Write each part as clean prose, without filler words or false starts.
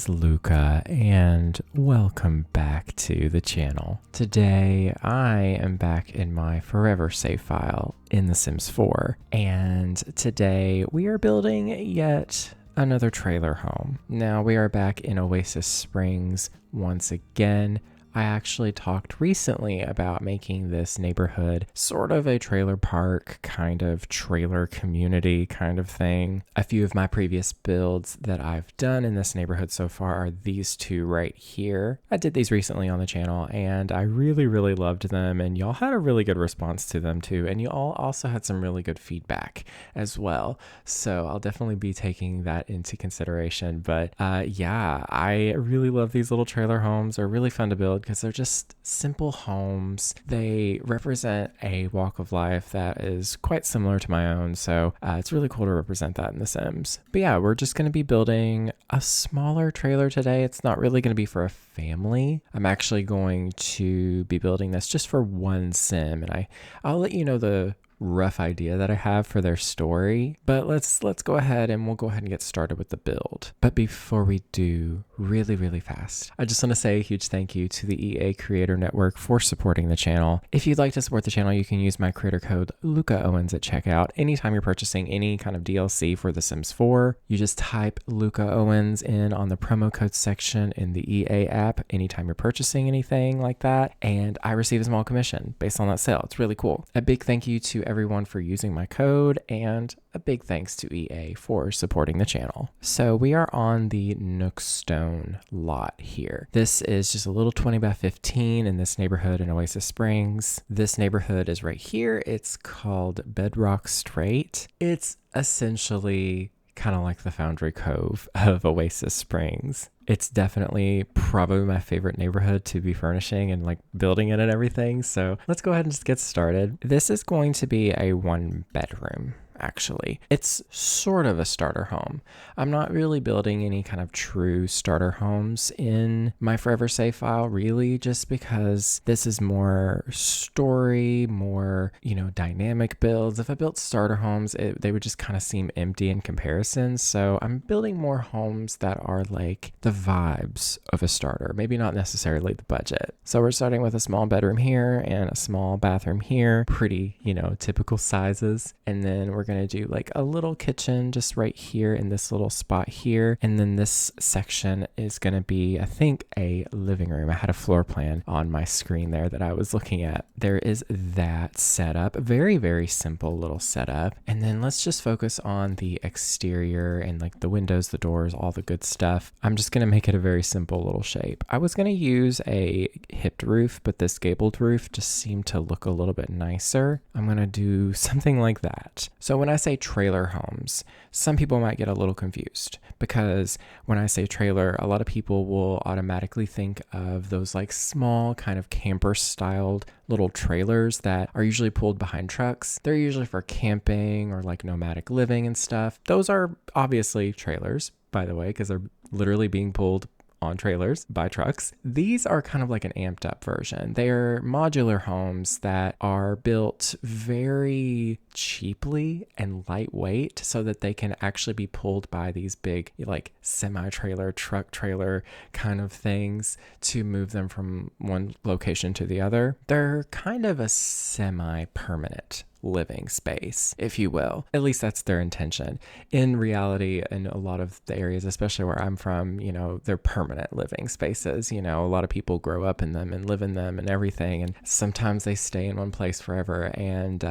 is Luca, and welcome back to the channel. Today, I am back in my forever save file in The Sims 4, and today we are building yet another trailer home. Now, we are back in Oasis Springs once again. I actually talked recently about making this neighborhood sort of a trailer park, kind of trailer community kind of thing. A few of my previous builds that I've done in this neighborhood so far are these two right here. I did these recently on the channel and I really loved them, and y'all had a really good response to them too, and you all also had some really good feedback as well. So I'll definitely be taking that into consideration. But yeah, I really love these little trailer homes. They're really fun to build because they're just simple homes. They represent a walk of life that is quite similar to my own, so it's really cool to represent that in The Sims. But yeah, we're just going to be building a smaller trailer today. It's not really going to be for a family. I'm actually going to be building this just for one Sim, and I'll let you know the rough idea that I have for their story, but let's go ahead and we'll go ahead and get started with the build. But before we do, really fast, I just want to say a huge thank you to the EA Creator Network for supporting the channel. If you'd like to support the channel, you can use my creator code luccaowens at checkout. Anytime you're purchasing any kind of DLC for The Sims 4, you just type luccaowens in on the promo code section in the EA app anytime you're purchasing anything like that, and I receive a small commission based on that sale. It's really cool. A big thank you to everyone for using my code, and a big thanks to EA for supporting the channel. So we are on the Nookstone lot here. This is just a little 20 by 15 in this neighborhood in Oasis Springs. This neighborhood is right here. It's called Bedrock Strait. It's essentially kind of like the Foundry Cove of Oasis Springs. It's definitely probably my favorite neighborhood to be furnishing and like building in and everything. So let's go ahead and just get started. This is going to be a 1-bedroom. Actually, it's sort of a starter home. I'm not really building any kind of true starter homes in my forever save file, really, just because this is more story, more, dynamic builds. If I built starter homes, they would just kind of seem empty in comparison. So I'm building more homes that are like the vibes of a starter, maybe not necessarily the budget. So we're starting with a small bedroom here and a small bathroom here, pretty, typical sizes. And then we're going to do like a little kitchen just right here in this little spot here. And then this section is going to be, I think, a living room. I had a floor plan on my screen there that I was looking at. There is that setup, a very simple little setup. And then let's just focus on the exterior and like the windows, the doors, all the good stuff. I'm just going to make it a very simple little shape. I was going to use a hipped roof, but this gabled roof just seemed to look a little bit nicer. I'm going to do something like that. So when I say trailer homes, some people might get a little confused because when I say trailer, a lot of people will automatically think of those like small kind of camper styled little trailers that are usually pulled behind trucks. They're usually for camping or like nomadic living and stuff. Those are obviously trailers, by the way, because they're literally being pulled on trailers by trucks. These are kind of like an amped up version. They're modular homes that are built very cheaply and lightweight so that they can actually be pulled by these big like semi-trailer, truck trailer kind of things to move them from one location to the other. They're kind of a semi-permanent living space, if you will. At least that's their intention. In reality, in a lot of the areas, especially where I'm from, they're permanent living spaces. A lot of people grow up in them and live in them and everything. And sometimes they stay in one place forever. And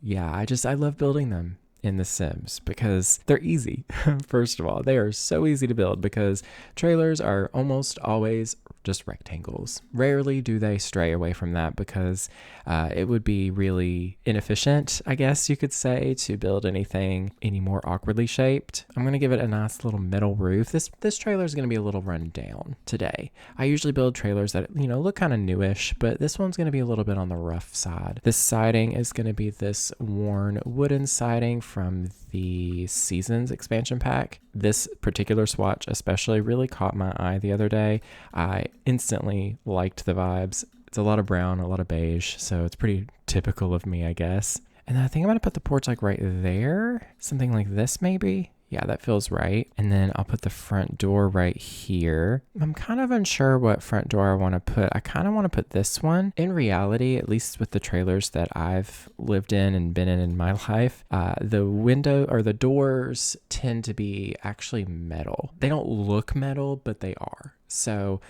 yeah, I love building them in The Sims because they're easy. First of all, they are so easy to build because trailers are almost always just rectangles. Rarely do they stray away from that because it would be really inefficient, I guess you could say, to build anything any more awkwardly shaped. I'm going to give it a nice little metal roof. This trailer is going to be a little run down today. I usually build trailers that, look kind of newish, but this one's going to be a little bit on the rough side. This siding is going to be this worn wooden siding from the Seasons expansion pack. This particular swatch especially really caught my eye the other day. I instantly liked the vibes. It's a lot of brown, a lot of beige, so it's pretty typical of me, I guess. And then I think I'm going to put the porch like right there. Something like this maybe. Yeah, that feels right. And then I'll put the front door right here. I'm kind of unsure what front door I want to put. I kind of want to put this one. In reality, at least with the trailers that I've lived in and been in my life, the window or the doors tend to be actually metal. They don't look metal, but they are. So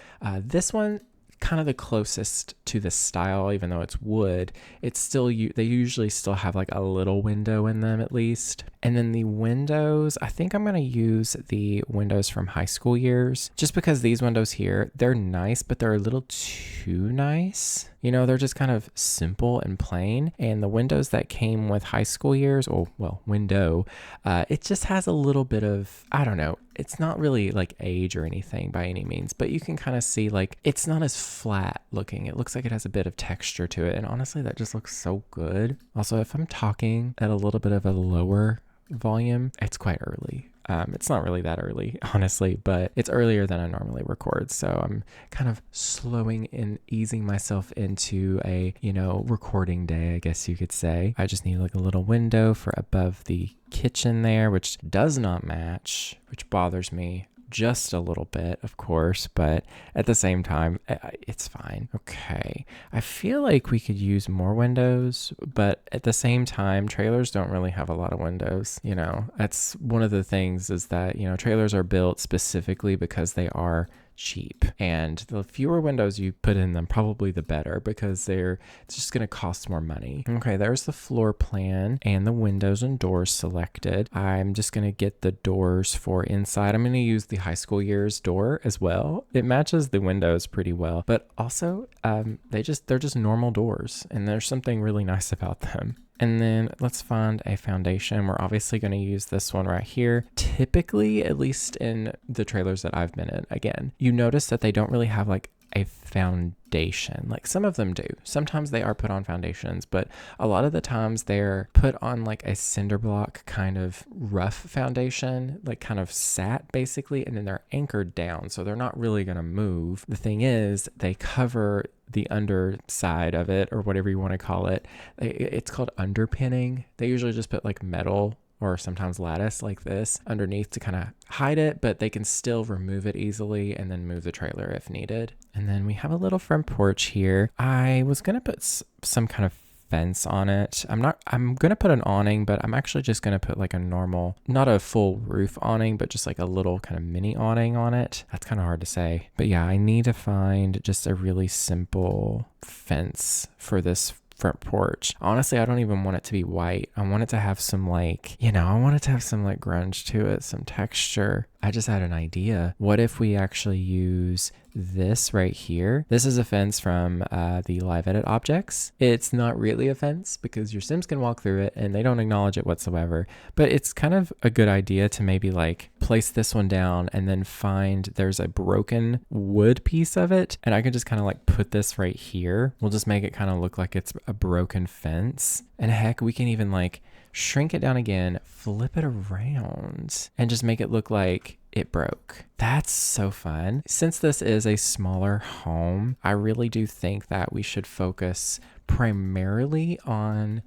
this one, kind of the closest to the style, even though it's wood, it's still, they usually still have like a little window in them at least. And then the windows, I think I'm going to use the windows from high school years, just because these windows here, they're nice, but they're a little too nice. You know, they're just kind of simple and plain. And the windows that came with high school years, or well, window, it just has a little bit of, I don't know, it's not really like age or anything by any means, but you can kind of see like it's not as flat looking. It looks like it has a bit of texture to it. And honestly, that just looks so good. Also, if I'm talking at a little bit of a lower volume, it's quite early. It's not really that early, honestly, but it's earlier than I normally record. So I'm kind of slowing and easing myself into a, recording day, I guess you could say. I just need like a little window for above the kitchen there, which does not match, which bothers me just a little bit, of course, but at the same time, it's fine. Okay. I feel like we could use more windows, but at the same time, trailers don't really have a lot of windows. That's one of the things is that, trailers are built specifically because they are cheap, and the fewer windows you put in them, probably the better, because it's just going to cost more money. Okay, there's the floor plan and the windows and doors selected. I'm just going to get the doors for inside. I'm going to use the high school years door as well. It matches the windows pretty well, but also they're just normal doors, and there's something really nice about them. And then let's find a foundation. We're obviously going to use this one right here. Typically, at least in the trailers that I've been in, again, you notice that they don't really have like a foundation. Like some of them do. Sometimes they are put on foundations, but a lot of the times they're put on like a cinder block kind of rough foundation, like kind of sat basically, and then they're anchored down. So they're not really going to move. The thing is, they cover the underside of it, or whatever you want to call it. It's called underpinning. They usually just put like metal or sometimes lattice like this underneath to kind of hide it, but they can still remove it easily and then move the trailer if needed. And then we have a little front porch here. I was going to put some kind of fence on it. I'm going to put an awning, but I'm actually just going to put like a normal, not a full roof awning, but just like a little kind of mini awning on it. That's kind of hard to say. But yeah, I need to find just a really simple fence for this front porch. Honestly, I don't even want it to be white. I want it to have some like, I want it to have some like grunge to it, some texture. I just had an idea. What if we actually use this right here? This is a fence from the Live Edit objects. It's not really a fence because your Sims can walk through it and they don't acknowledge it whatsoever. But it's kind of a good idea to maybe like place this one down and then find there's a broken wood piece of it. And I can just kind of like put this right here. We'll just make it kind of look like it's a broken fence. And heck, we can even like shrink it down again, flip it around, and just make it look like it broke. That's so fun. Since this is a smaller home, I really do think that we should focus primarily on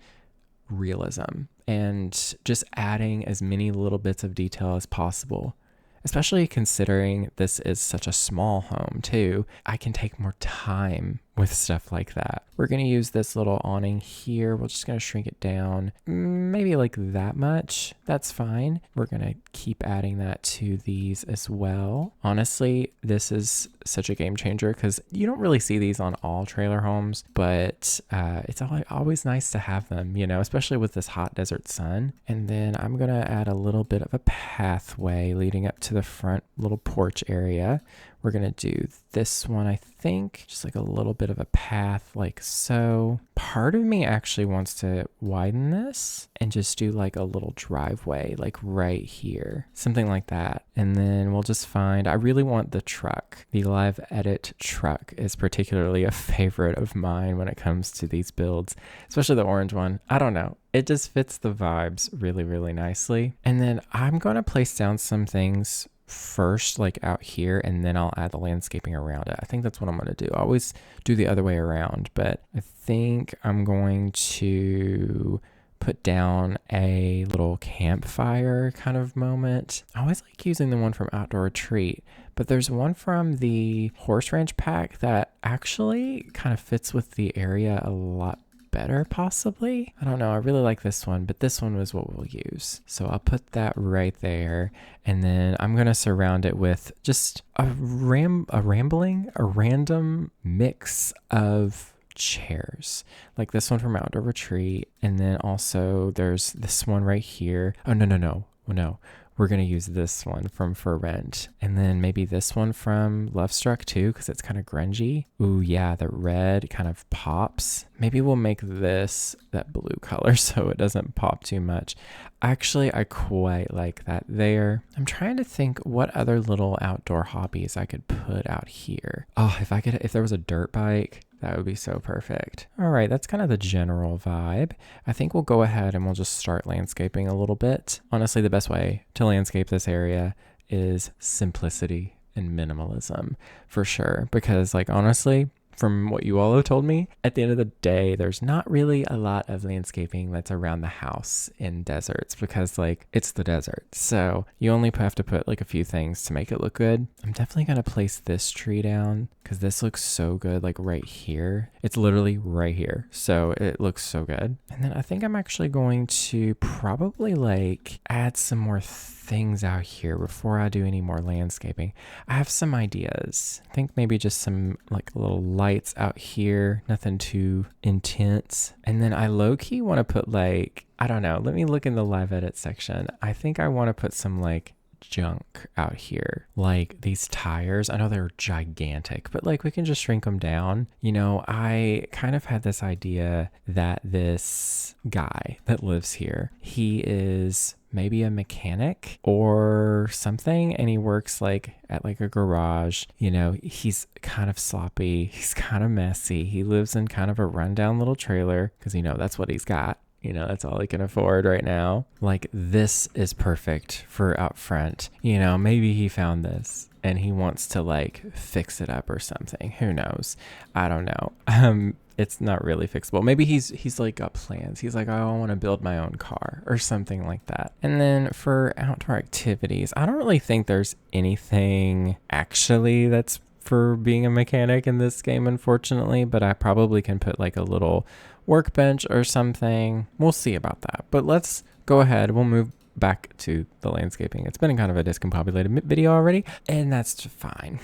realism and just adding as many little bits of detail as possible. Especially considering this is such a small home too, I can take more time with stuff like that. We're going to use this little awning here. We're just going to shrink it down, maybe like that much. That's fine. We're going to keep adding that to these as well. Honestly, this is such a game changer because you don't really see these on all trailer homes, but it's always nice to have them, especially with this hot desert sun. And then I'm going to add a little bit of a pathway leading up to the front little porch area. We're going to do this one, I think, just like a little bit of a path like so. Part of me actually wants to widen this and just do like a little driveway like right here, something like that. And then we'll just I really want the truck. The Live Edit truck is particularly a favorite of mine when it comes to these builds, especially the orange one. I don't know. It just fits the vibes really, really nicely. And then I'm going to place down some things first, like out here, and then I'll add the landscaping around it. I think that's what I'm going to do. I always do the other way around, but I think I'm going to put down a little campfire kind of moment. I always like using the one from Outdoor Retreat, but there's one from the Horse Ranch pack that actually kind of fits with the area a lot better, possibly. I don't know. I really like this one, but this one was what we'll use. So I'll put that right there. And then I'm going to surround it with just a random mix of chairs, like this one from Outdoor Retreat. And then also there's this one right here. Oh, no. We're going to use this one from For Rent. And then maybe this one from Love Struck too, because it's kind of grungy. Ooh, yeah, the red kind of pops. Maybe we'll make this that blue color so it doesn't pop too much. Actually, I quite like that there. I'm trying to think what other little outdoor hobbies I could put out here. Oh, if there was a dirt bike, that would be so perfect. All right, that's kind of the general vibe. I think we'll go ahead and we'll just start landscaping a little bit. Honestly, the best way to landscape this area is simplicity and minimalism for sure. Because like, honestly, from what you all have told me, at the end of the day, there's not really a lot of landscaping that's around the house in deserts because like it's the desert. So you only have to put like a few things to make it look good. I'm definitely going to place this tree down because this looks so good, like right here. It's literally right here. So it looks so good. And then I think I'm actually going to probably like add some more things out here before I do any more landscaping. I have some ideas. I think maybe just some like little lights out here, nothing too intense. And then I low-key want to put like, I don't know, let me look in the live edit section. I think I want to put some like junk out here, like these tires. I know they're gigantic, but like we can just shrink them down. You know, I kind of had this idea that this guy that lives here, he is maybe a mechanic or something, and he works like at like a garage. You know, he's kind of sloppy, he's kind of messy, he lives in kind of a rundown little trailer because you know that's what he's got. You know, that's all he can afford right now. Like, this is perfect for out front. You know, maybe he found this and he wants to like fix it up or something. Who knows? I don't know. It's not really fixable. Maybe he's like got plans. He's like, oh, I want to build my own car or something like that. And then for outdoor activities, I don't really think there's anything actually that's for being a mechanic in this game, unfortunately, but I probably can put like a little workbench or something. We'll see about that. But let's go ahead. We'll move back to the landscaping. It's been kind of a discombobulated video already, and that's fine.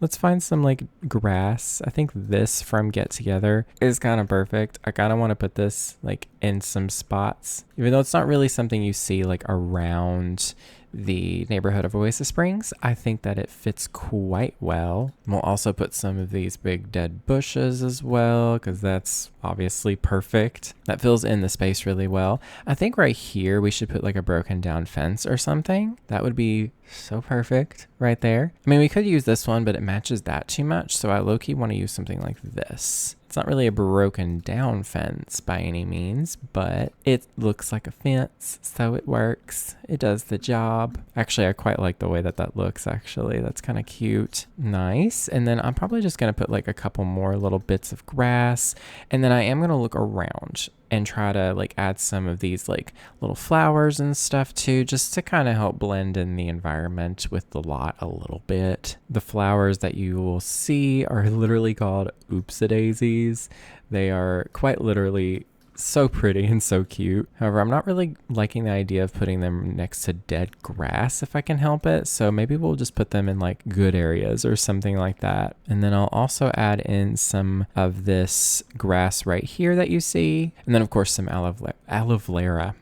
Let's find some like grass. I think this from Get Together is kind of perfect. I kind of want to put this like in some spots, even though it's not really something you see like around the neighborhood of Oasis Springs. I think that it fits quite well. We'll also put some of these big dead bushes as well, because that's obviously perfect. That fills in the space really well. I think right here we should put like a broken down fence or something. That would be so perfect right there. I mean, we could use this one, but it matches that too much. So I low-key want to use something like this. It's not really a broken down fence by any means, but it looks like a fence, so it works. It does the job. Actually, I quite like the way that looks, actually. That's kind of cute. Nice. And then I'm probably just going to put like a couple more little bits of grass. And then I am going to look around and try to like add some of these like little flowers and stuff too, just to kind of help blend in the environment with the lot a little bit. The flowers that you will see are literally called oopsie-daisies. They are quite literally so pretty and so cute. However, I'm not really liking the idea of putting them next to dead grass if I can help it. So maybe we'll just put them in like good areas or something like that. And then I'll also add in some of this grass right here that you see. And then of course some aloe vera.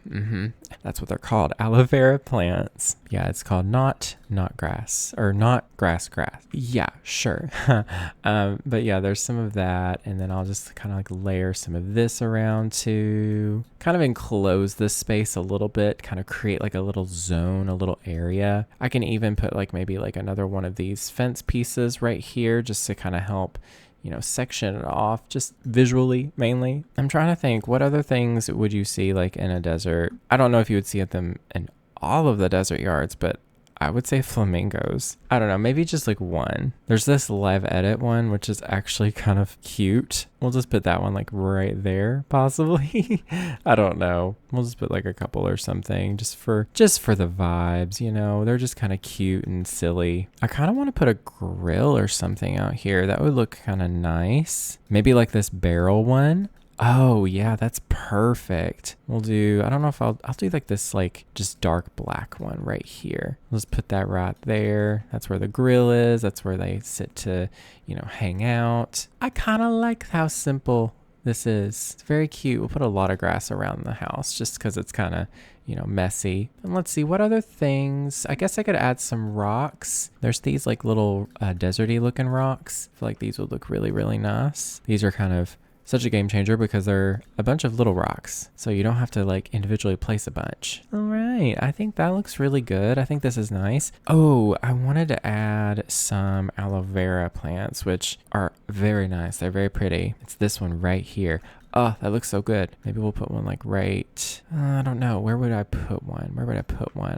That's what they're called. Aloe vera plants. Yeah, it's called not grass or not grass. Yeah, sure. But yeah, there's some of that. And then I'll just kind of like layer some of this around to kind of enclose this space a little bit, kind of create like a little zone, a little area. I can even put like maybe like another one of these fence pieces right here just to kind of help, you know, section it off just visually mainly. I'm trying to think, what other things would you see like in a desert? I don't know if you would see them in all of the desert yards, but I would say flamingos. I don't know, maybe just like one. There's this live edit one, which is actually kind of cute. We'll just put that one like right there, possibly. I don't know. We'll just put like a couple or something just for the vibes, you know. They're just kind of cute and silly. I kind of want to put a grill or something out here. That would look kind of nice. Maybe like this barrel one. Oh yeah, that's perfect. We'll do, I don't know if I'll do like this like just dark black one right here. Let's put that right there. That's where the grill is. That's where they sit to, you know, hang out. I kind of like how simple this is. It's very cute. We'll put a lot of grass around the house just because it's kind of, you know, messy. And let's see what other things. I guess I could add some rocks. There's these like little deserty looking rocks. I feel like these would look really, really nice. These are kind of such a game changer because they're a bunch of little rocks. So you don't have to like individually place a bunch. All right. I think that looks really good. I think this is nice. Oh, I wanted to add some aloe vera plants, which are very nice. They're very pretty. It's this one right here. Oh, that looks so good. Maybe we'll put one like right, I don't know. Where would I put one?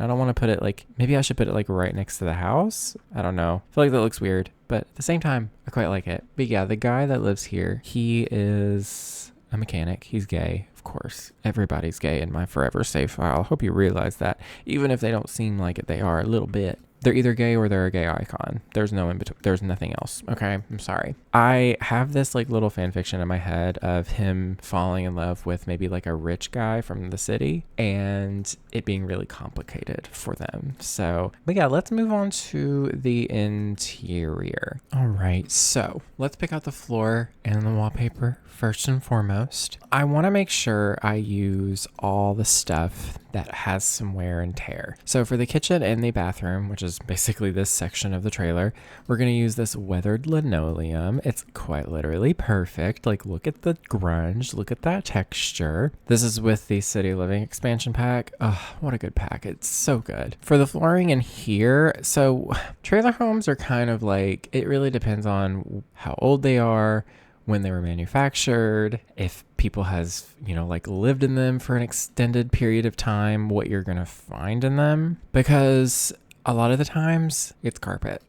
I don't want to put it like, maybe I should put it like right next to the house. I don't know. I feel like that looks weird, but at the same time, I quite like it. But yeah, the guy that lives here, he is a mechanic. He's gay, of course. Everybody's gay in my forever save file. Hope you realize that. Even if they don't seem like it, they are a little bit. They're either gay or they're a gay icon. There's no in between. There's nothing else. Okay, I'm sorry. I have this like little fan fiction in my head of him falling in love with maybe like a rich guy from the city and it being really complicated for them. So, but yeah, let's move on to the interior. All right, so let's pick out the floor and the wallpaper first and foremost. I want to make sure I use all the stuff that has some wear and tear. So for the kitchen and the bathroom, which is basically this section of the trailer, we're going to use this weathered linoleum. It's quite literally perfect. Like, look at the grunge, look at that texture. This is with the City Living expansion pack. Oh, what a good pack. It's so good. For the flooring in here, so trailer homes are kind of like, it really depends on how old they are, when they were manufactured, if people has, you know, like lived in them for an extended period of time, what you're going to find in them. Because a lot of the times it's carpet,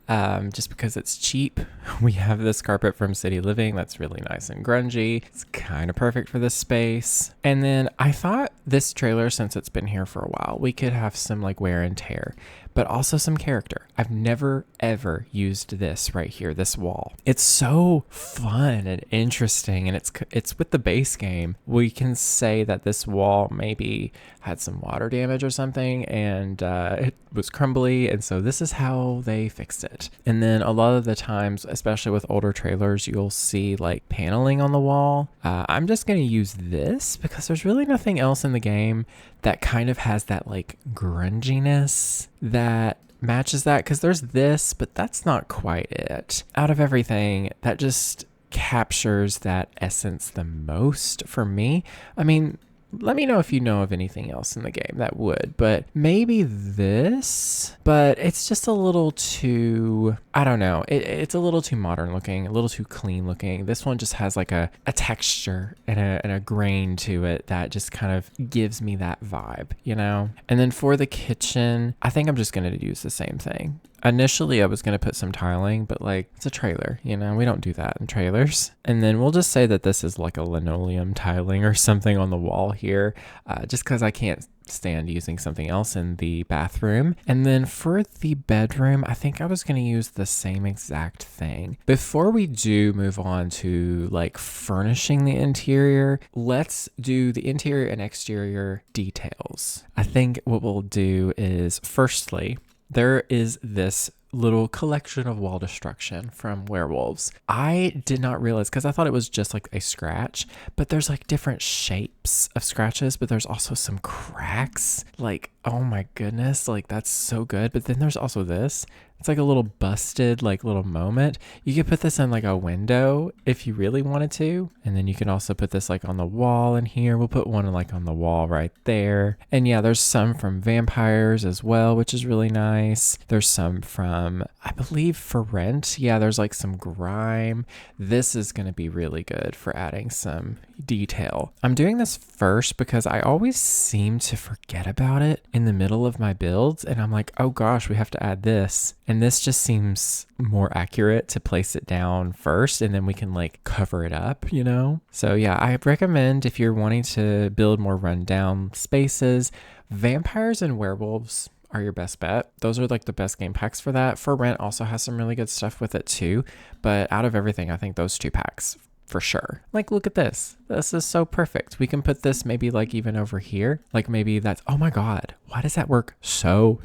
just because it's cheap. We have this carpet from City Living that's really nice and grungy. It's kind of perfect for this space. And then I thought this trailer, since it's been here for a while, we could have some like wear and tear, but also some character. I've never ever used this right here, this wall. It's so fun and interesting, and it's with the base game. We can say that this wall maybe had some water damage or something, and it was crumbly, and so this is how they fixed it. And then a lot of the times, especially with older trailers, you'll see like paneling on the wall. I'm just going to use this because there's really nothing else in the game that kind of has that like grunginess that matches that, because there's this, but that's not quite it. Out of everything, that just captures that essence the most for me. I mean, let me know if you know of anything else in the game that would, but maybe this, but it's just a little too, I don't know. It's a little too modern looking, a little too clean looking. This one just has like a texture and a grain to it that just kind of gives me that vibe, you know? And then for the kitchen, I think I'm just going to use the same thing. Initially, I was going to put some tiling, but like, it's a trailer, you know, we don't do that in trailers. And then we'll just say that this is like a linoleum tiling or something on the wall here, just because I can't stand using something else in the bathroom. And then for the bedroom, I think I was going to use the same exact thing. Before we do move on to like furnishing the interior, let's do the interior and exterior details. I think what we'll do is, firstly, there is this little collection of wall destruction from werewolves. I did not realize, because I thought it was just like a scratch, but there's like different shapes of scratches, but there's also some cracks. Like, oh my goodness, like that's so good. But then there's also this. It's like a little busted, like little moment. You could put this in like a window if you really wanted to. And then you can also put this like on the wall in here. We'll put one like on the wall right there. And yeah, there's some from vampires as well, which is really nice. There's some from, I believe, for rent. Yeah, there's like some grime. This is going to be really good for adding some detail. I'm doing this first because I always seem to forget about it in the middle of my builds. And I'm like, oh gosh, we have to add this. And this just seems more accurate to place it down first, and then we can like cover it up, you know? So yeah, I recommend if you're wanting to build more rundown spaces, vampires and werewolves are your best bet. Those are like the best game packs for that. For Rent also has some really good stuff with it too. But out of everything, I think those 2 packs for sure. Like, look at this. This is so perfect. We can put this maybe like even over here. Like maybe that's, oh my God, why does that work so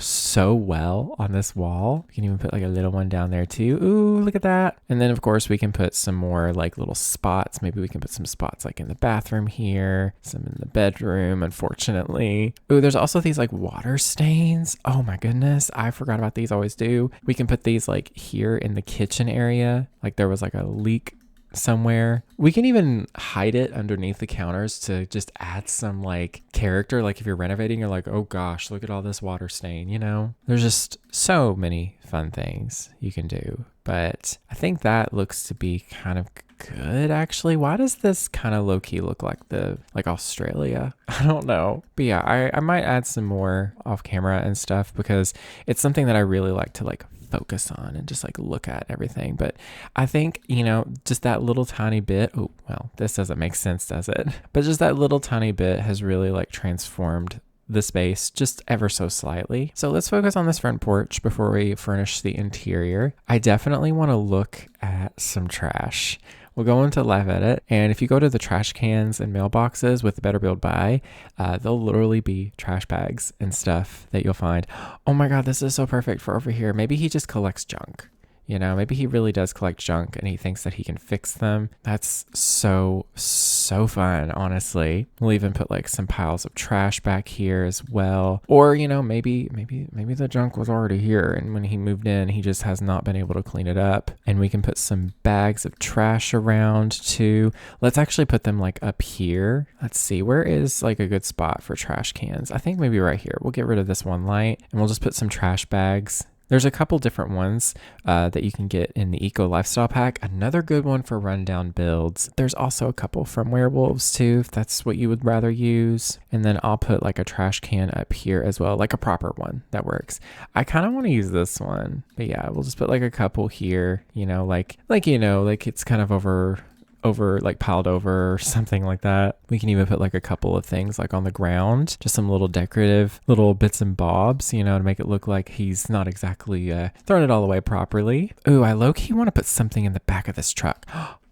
well on this wall? We can even put like a little one down there too. Ooh, look at that. And then of course we can put some more like little spots. Maybe we can put some spots like in the bathroom here, some in the bedroom, unfortunately. Ooh, there's also these like water stains. Oh my goodness. I forgot about these, always do. We can put these like here in the kitchen area. Like there was like a leak somewhere. We can even hide it underneath the counters to just add some like character. Like if you're renovating, you're like, oh gosh, look at all this water stain, you know? There's just so many fun things you can do. But I think that looks to be kind of good actually. Why does this kind of low-key look like Australia? I don't know. But yeah, I might add some more off camera and stuff because it's something that I really like to like focus on and just like look at everything. But I think, you know, just that little tiny bit, oh, well, this doesn't make sense, does it? But just that little tiny bit has really like transformed the space just ever so slightly. So let's focus on this front porch before we furnish the interior. I definitely want to look at some trash. We'll go into live edit, and if you go to the trash cans and mailboxes with the Better Build By, they'll literally be trash bags and stuff that you'll find. Oh my God, this is so perfect for over here. Maybe he just collects junk. You know, maybe he really does collect junk and he thinks that he can fix them. That's so fun, honestly. We'll even put like some piles of trash back here as well. Or, you know, maybe the junk was already here and when he moved in, he just has not been able to clean it up. And we can put some bags of trash around too. Let's actually put them like up here. Let's see, where is like a good spot for trash cans? I think maybe right here. We'll get rid of this one light and we'll just put some trash bags. There's a couple different ones that you can get in the Eco Lifestyle Pack. Another good one for rundown builds. There's also a couple from werewolves too, if that's what you would rather use. And then I'll put like a trash can up here as well, like a proper one that works. I kind of want to use this one, but yeah, we'll just put like a couple here, you know, like it's kind of over like piled over or something like that. We can even put like a couple of things like on the ground, just some little decorative little bits and bobs, you know, to make it look like he's not exactly throwing it all away properly. Ooh, I low-key want to put something in the back of this truck.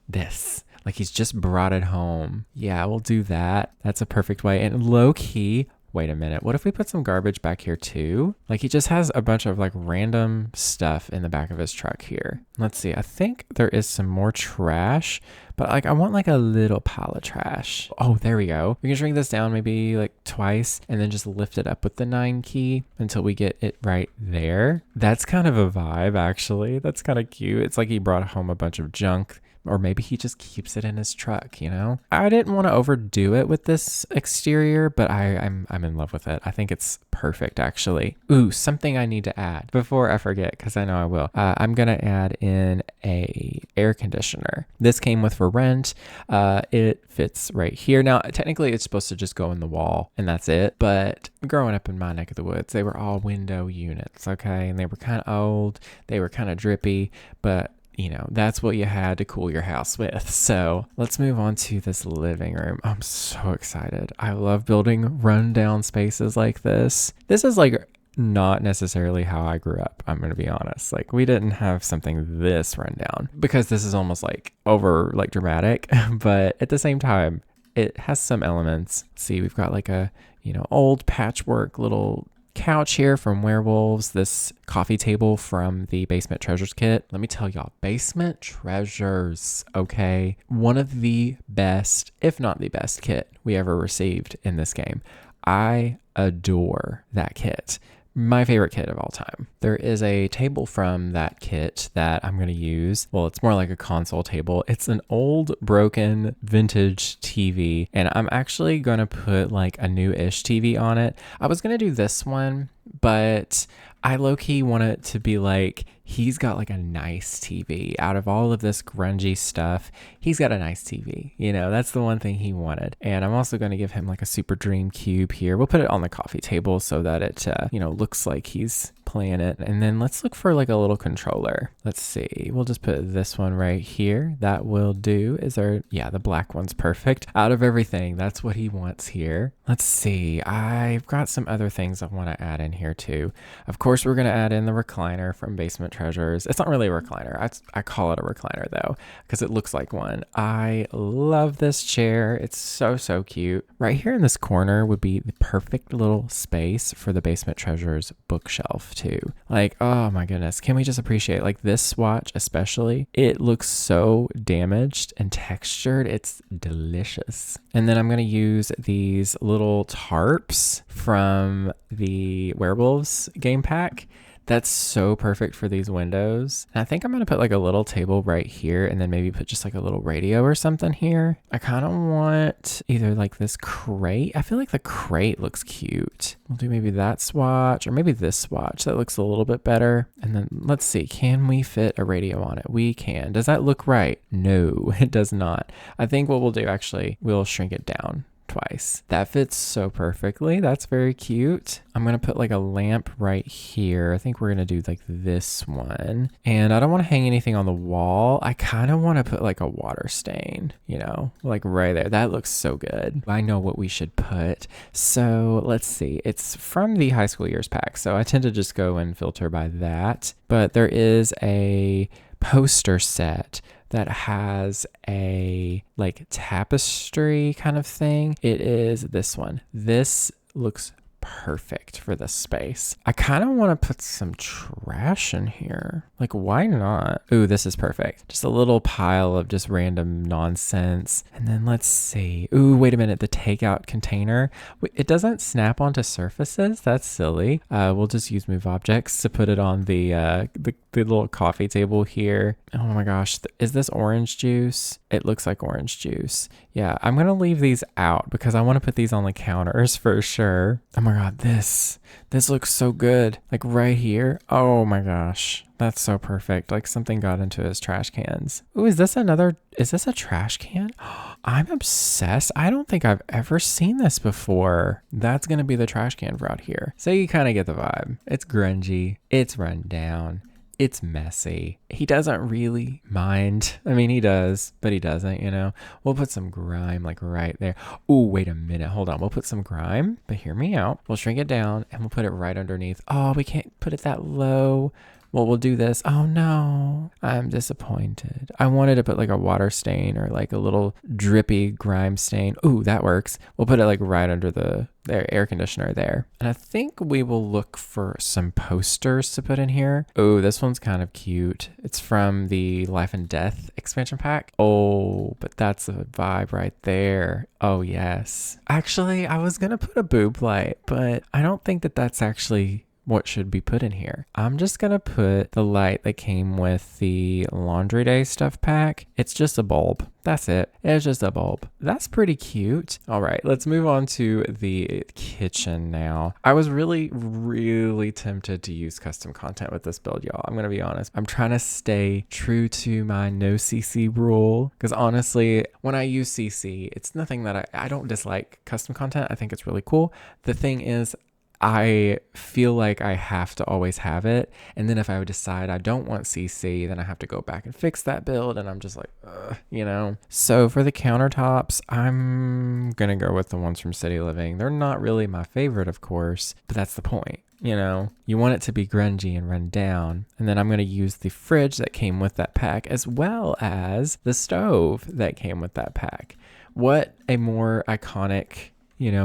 This, like he's just brought it home. Yeah, we'll do that. That's a perfect way. And low-key, wait a minute, what if we put some garbage back here too? Like he just has a bunch of like random stuff in the back of his truck here. Let's see, I think there is some more trash, but like I want like a little pile of trash. Oh, there we go. We can shrink this down maybe like twice and then just lift it up with the 9 key until we get it right there. That's kind of a vibe actually. That's kind of cute. It's like he brought home a bunch of junk. Or maybe he just keeps it in his truck, you know? I didn't want to overdo it with this exterior, but I'm in love with it. I think it's perfect, actually. Ooh, something I need to add before I forget, because I know I will. I'm going to add in a air conditioner. This came with for rent. It fits right here. Now, technically, it's supposed to just go in the wall, and that's it. But growing up in my neck of the woods, they were all window units, okay? And they were kind of old. They were kind of drippy, but you know, that's what you had to cool your house with. So let's move on to this living room. I'm so excited. I love building rundown spaces like this. This is like not necessarily how I grew up. I'm going to be honest. Like we didn't have something this rundown because this is almost like over like dramatic, but at the same time, it has some elements. See, we've got like a, you know, old patchwork little couch here from Werewolves, this coffee table from the Basement Treasures kit. Let me tell y'all, Basement Treasures, okay? One of the best, if not the best kit we ever received in this game. I adore that kit. my favorite kit of all time. There is a table from that kit that I'm going to use. Well, it's more like a console table. It's an old broken vintage TV, and I'm actually going to put like a new-ish TV on it. I was going to do this one, but I low-key want it to be like, he's got like a nice TV. Out of all of this grungy stuff, he's got a nice TV. You know, that's the one thing he wanted. And I'm also going to give him like a Super Dream Cube here. We'll put it on the coffee table so that it, looks like he's playing it. And then let's look for like a little controller. Let's see. We'll just put this one right here. That will do. The black one's perfect. Out of everything, that's what he wants here. Let's see. I've got some other things I want to add in here too. Of course, we're going to add in the recliner from Basement Treasures. It's not really a recliner. I call it a recliner though, because it looks like one. I love this chair. It's so, so cute. Right here in this corner would be the perfect little space for the Basement Treasures bookshelf too. Like, oh my goodness. Can we just appreciate like this swatch especially? It looks so damaged and textured. It's delicious. And then I'm going to use these little tarps from the Werewolves game pack. That's so perfect for these windows. And I think I'm going to put like a little table right here and then maybe put just like a little radio or something here. I kind of want either like this crate. I feel like the crate looks cute. We'll do maybe that swatch or maybe this swatch. That looks a little bit better. And then let's see, can we fit a radio on it? We can. Does that look right? No, it does not. I think what we'll do actually, we'll shrink it down twice. That fits so perfectly. That's very cute. I'm going to put like a lamp right here. I think we're going to do like this one. And I don't want to hang anything on the wall. I kind of want to put like a water stain, like right there. That looks so good. I know what we should put. So let's see. It's from the High School Years pack. So I tend to just go and filter by that. But there is a poster set that has a like tapestry kind of thing. It is this one. This looks perfect for this space. I kind of want to put some trash in here. Like, why not? Ooh, this is perfect. Just a little pile of just random nonsense. And then let's see. Ooh, wait a minute. The takeout container. It doesn't snap onto surfaces. That's silly. We'll just use move objects to put it on the little coffee table here. Oh my gosh. Is this orange juice? It looks like orange juice. Yeah, I'm going to leave these out because I want to put these on the counters for sure. Oh my God, this looks so good. Like right here. Oh my gosh. That's so perfect. Like something got into his trash cans. Ooh, is this a trash can? I'm obsessed. I don't think I've ever seen this before. That's going to be the trash can for out here. So you kind of get the vibe. It's grungy. It's run down. It's messy. He doesn't really mind. I mean, he does, but he doesn't, We'll put some grime like right there. Ooh, wait a minute. Hold on. We'll put some grime, but hear me out. We'll shrink it down and we'll put it right underneath. Oh, we can't put it that low. Well, we'll do this. Oh no, I'm disappointed. I wanted to put like a water stain or like a little drippy grime stain. Ooh, that works. We'll put it like right under the air conditioner there. And I think we will look for some posters to put in here. Oh, this one's kind of cute. It's from the Life and Death expansion pack. Oh, but that's a vibe right there. Oh yes. Actually, I was going to put a boob light, but I don't think that that's actually what should be put in here. I'm just going to put the light that came with the Laundry Day stuff pack. It's just a bulb. That's it. It's just a bulb. That's pretty cute. All right, let's move on to the kitchen now. I was really, really tempted to use custom content with this build, y'all. I'm going to be honest. I'm trying to stay true to my no CC rule because honestly, when I use CC, it's nothing that I don't dislike custom content. I think it's really cool. The thing is, I feel like I have to always have it. And then if I would decide I don't want CC, then I have to go back and fix that build. And I'm just like, So for the countertops, I'm going to go with the ones from City Living. They're not really my favorite, of course, but that's the point. You want it to be grungy and run down. And then I'm going to use the fridge that came with that pack as well as the stove that came with that pack. What a more iconic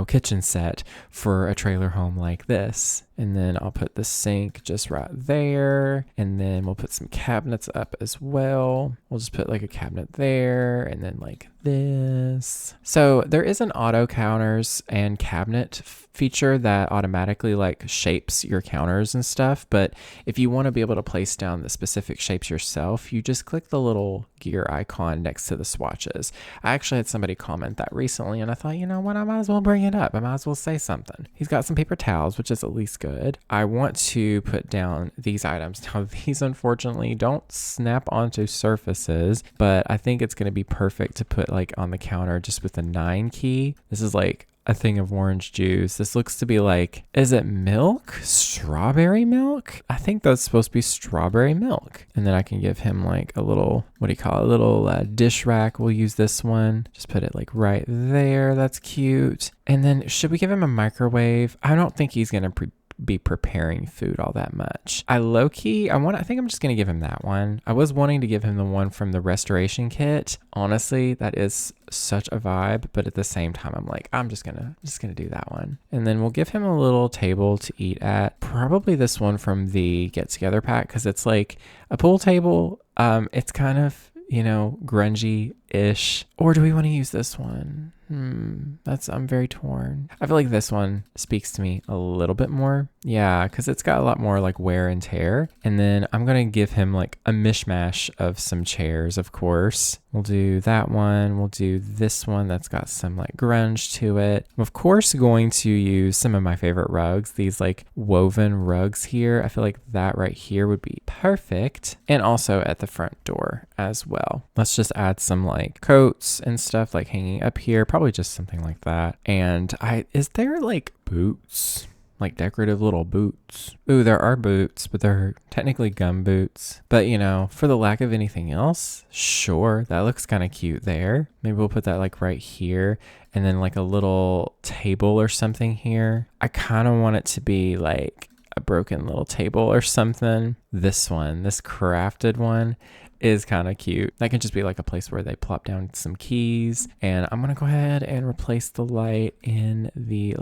kitchen set for a trailer home like this. And then I'll put the sink just right there. And then we'll put some cabinets up as well. We'll just put like a cabinet there and then like this. So there is an auto counters and cabinet feature that automatically like shapes your counters and stuff. But if you want to be able to place down the specific shapes yourself, you just click the little gear icon next to the swatches. I actually had somebody comment that recently and I thought, you know what, I might as well bring it up. I might as well say something. He's got some paper towels, which is at least good. I want to put down these items. Now these unfortunately don't snap onto surfaces, but I think it's going to be perfect to put like on the counter just with the 9 key. This is like a thing of orange juice. This looks to be like, is it milk? Strawberry milk? I think that's supposed to be strawberry milk. And then I can give him like a little, what do you call it? A little dish rack. We'll use this one. Just put it like right there. That's cute. And then should we give him a microwave? I don't think he's going to be preparing food all that much. I think I'm just gonna give him that one. I was wanting to give him the one from the restoration kit. Honestly, that is such a vibe, but at the same time I'm like, I'm just gonna do that one. And then we'll give him a little table to eat at. Probably this one from the get together pack, because it's like a pool table. It's kind of, you know, grungy-ish. Or do we want to use this one? I'm very torn. I feel like this one speaks to me a little bit more. Yeah, because it's got a lot more like wear and tear. And then I'm going to give him like a mishmash of some chairs, of course. We'll do that one. We'll do this one that's got some like grunge to it. I'm of course going to use some of my favorite rugs, these like woven rugs here. I feel like that right here would be perfect. And also at the front door as well. Let's just add some like coats and stuff like hanging up here. Probably just something like that. And is there like boots? Like decorative little boots. Ooh, there are boots, but they're technically gum boots. But you know, for the lack of anything else, sure, that looks kind of cute there. Maybe we'll put that like right here and then like a little table or something here. I kind of want it to be like a broken little table or something. This crafted one is kind of cute. That can just be like a place where they plop down some keys. And I'm gonna go ahead and replace the light in the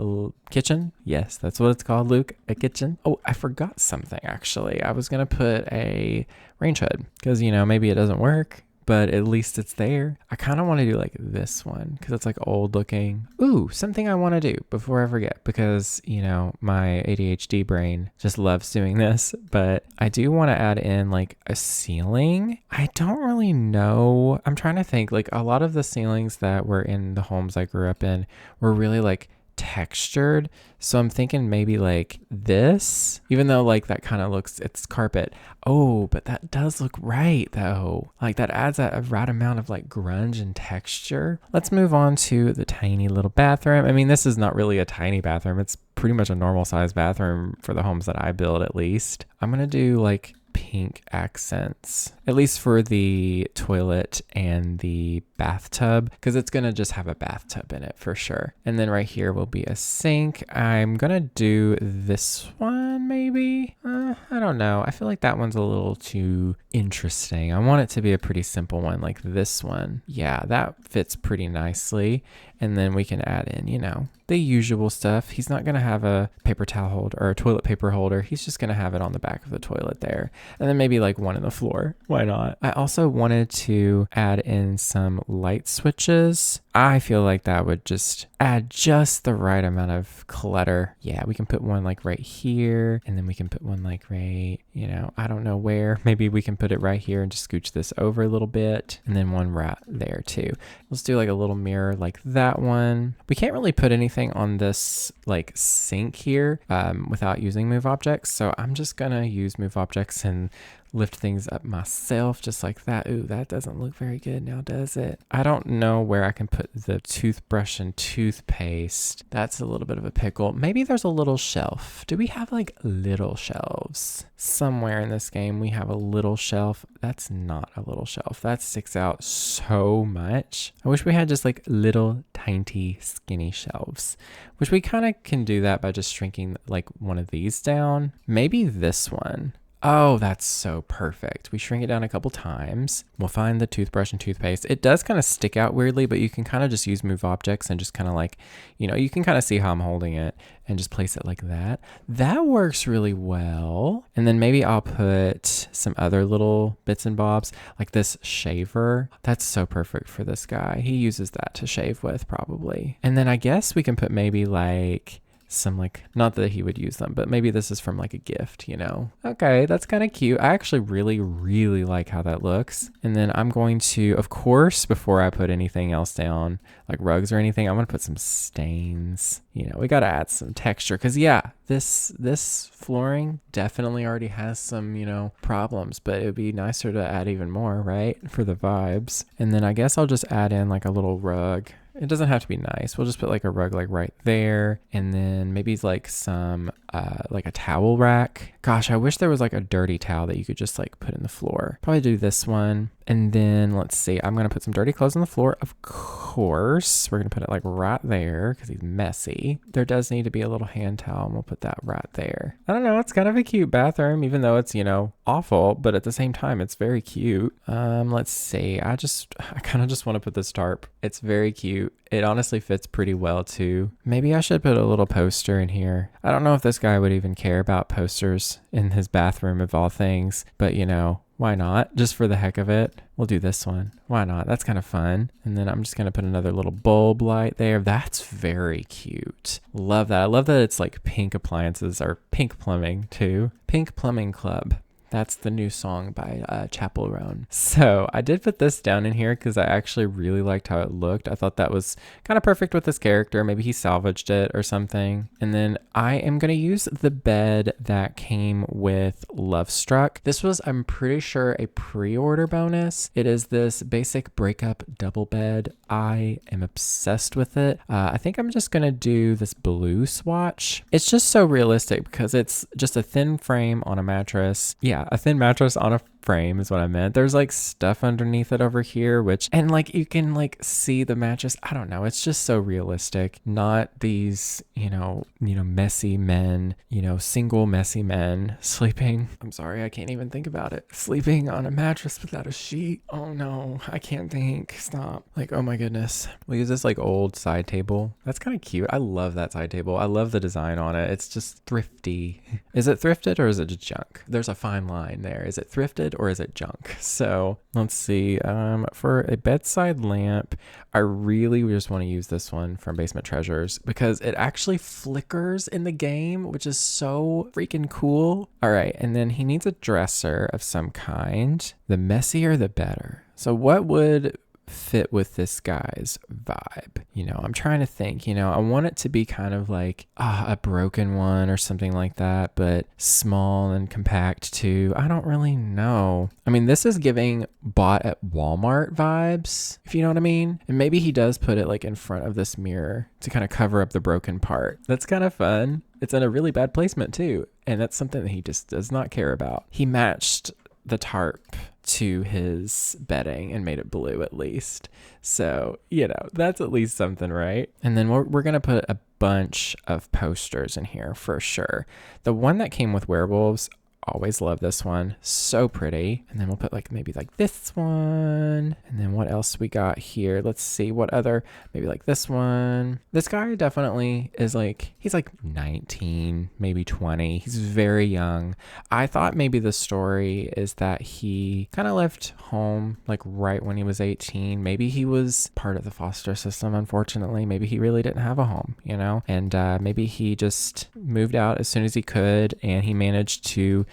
kitchen. Yes, that's what it's called, Luke, a kitchen. Oh, I forgot something actually. I was gonna put a range hood because, you know, maybe it doesn't work, but at least it's there. I kind of want to do like this one because it's like old looking. Ooh, something I want to do before I forget, because, you know, my ADHD brain just loves doing this, but I do want to add in like a ceiling. I don't really know. I'm trying to think, like a lot of the ceilings that were in the homes I grew up in were really like textured. So I'm thinking maybe like this, even though like that kind of looks, it's carpet. Oh, but that does look right though. Like that adds a right amount of like grunge and texture. Let's move on to the tiny little bathroom. I mean, this is not really a tiny bathroom. It's pretty much a normal size bathroom for the homes that I build, at least. I'm going to do like pink accents, at least for the toilet and the bathtub, because it's gonna just have a bathtub in it for sure. And then right here will be a sink. I'm gonna do this one maybe. I don't know. I feel like that one's a little too interesting. I want it to be a pretty simple one like this one. Yeah, that fits pretty nicely. And then we can add in, you know, the usual stuff. He's not going to have a paper towel holder or a toilet paper holder. He's just going to have it on the back of the toilet there. And then maybe like one in the floor. Why not? I also wanted to add in some light switches. I feel like that would just add just the right amount of clutter. Yeah, we can put one like right here, and then we can put one like right, you know, I don't know where. Maybe we can put it right here and just scooch this over a little bit, and then one right there too. Let's do like a little mirror like that one. We can't really put anything on this like sink here without using move objects. So I'm just gonna use move objects and lift things up myself just like that. Ooh, that doesn't look very good now, does it? I don't know where I can put the toothbrush and toothpaste. That's a little bit of a pickle. Maybe there's a little shelf. Do we have like little shelves? Somewhere in this game we have a little shelf. That's not a little shelf. That sticks out so much. I wish we had just like little tiny skinny shelves, which we kind of can do that by just shrinking like one of these down. Maybe this one. Oh, that's so perfect. We shrink it down a couple times. We'll find the toothbrush and toothpaste. It does kind of stick out weirdly, but you can kind of just use move objects and just kind of like, you can kind of see how I'm holding it and just place it like that. That works really well. And then maybe I'll put some other little bits and bobs, like this shaver. That's so perfect for this guy. He uses that to shave with probably. And then I guess we can put maybe like some like, not that he would use them, but maybe this is from like a gift, Okay, that's kind of cute. I actually really, really like how that looks. And then I'm going to, of course, before I put anything else down, like rugs or anything, I'm going to put some stains. We got to add some texture because this flooring definitely already has some, problems, but it would be nicer to add even more, right? For the vibes. And then I guess I'll just add in like a little rug. It doesn't have to be nice. We'll just put like a rug like right there. And then maybe like some, like a towel rack. Gosh, I wish there was like a dirty towel that you could just like put in the floor. Probably do this one. And then let's see, I'm going to put some dirty clothes on the floor. Of course, we're going to put it like right there because he's messy. There does need to be a little hand towel and we'll put that right there. I don't know. It's kind of a cute bathroom, even though it's, awful, but at the same time, it's very cute. Let's see. I kind of just want to put this tarp. It's very cute. It honestly fits pretty well too. Maybe I should put a little poster in here. I don't know if this guy would even care about posters in his bathroom of all things, but why not? Just for the heck of it. We'll do this one. Why not? That's kind of fun. And then I'm just going to put another little bulb light there. That's very cute. Love that. I love that it's like pink appliances or pink plumbing too. Pink Plumbing Club. That's the new song by Chapel Roan. So I did put this down in here because I actually really liked how it looked. I thought that was kind of perfect with this character. Maybe he salvaged it or something. And then I am going to use the bed that came with Love Struck. This was, I'm pretty sure, a pre-order bonus. It is this basic breakup double bed. I am obsessed with it. I think I'm just going to do this blue swatch. It's just so realistic because it's just a thin frame on a mattress. Yeah, a thin mattress on a frame is what I meant. There's like stuff underneath it over here, and like you can like see the mattress. I don't know. It's just so realistic. Not these, messy men, single messy men sleeping. I'm sorry, I can't even think about it. Sleeping on a mattress without a sheet. Oh no, I can't think. Stop. Like, oh my goodness. We'll use this like old side table. That's kind of cute. I love that side table. I love the design on it. It's just thrifty. Is it thrifted or is it just junk? There's a fine line there. Is it thrifted or is it junk? So let's see. For a bedside lamp, I really just want to use this one from Basement Treasures because it actually flickers in the game, which is so freaking cool. All right, and then he needs a dresser of some kind. The messier, the better. So what would fit with this guy's vibe? I'm trying to think, I want it to be kind of like a broken one or something like that, but small and compact too. I don't really know. I mean, this is giving bought at Walmart vibes, if you know what I mean. And maybe he does put it like in front of this mirror to kind of cover up the broken part. That's kind of fun. It's in a really bad placement too. And that's something that he just does not care about. He matched the tarp to his bedding and made it blue at least. So, that's at least something, right? And then we're going to put a bunch of posters in here for sure. The one that came with werewolves, always love this one. So pretty. And then we'll put like maybe like this one. And then what else we got here? Let's see what other, maybe like this one. This guy definitely is like, he's like 19, maybe 20. He's very young. I thought maybe the story is that he kind of left home like right when he was 18. Maybe he was part of the foster system, unfortunately. Maybe he really didn't have a home, and maybe he just moved out as soon as he could and he managed to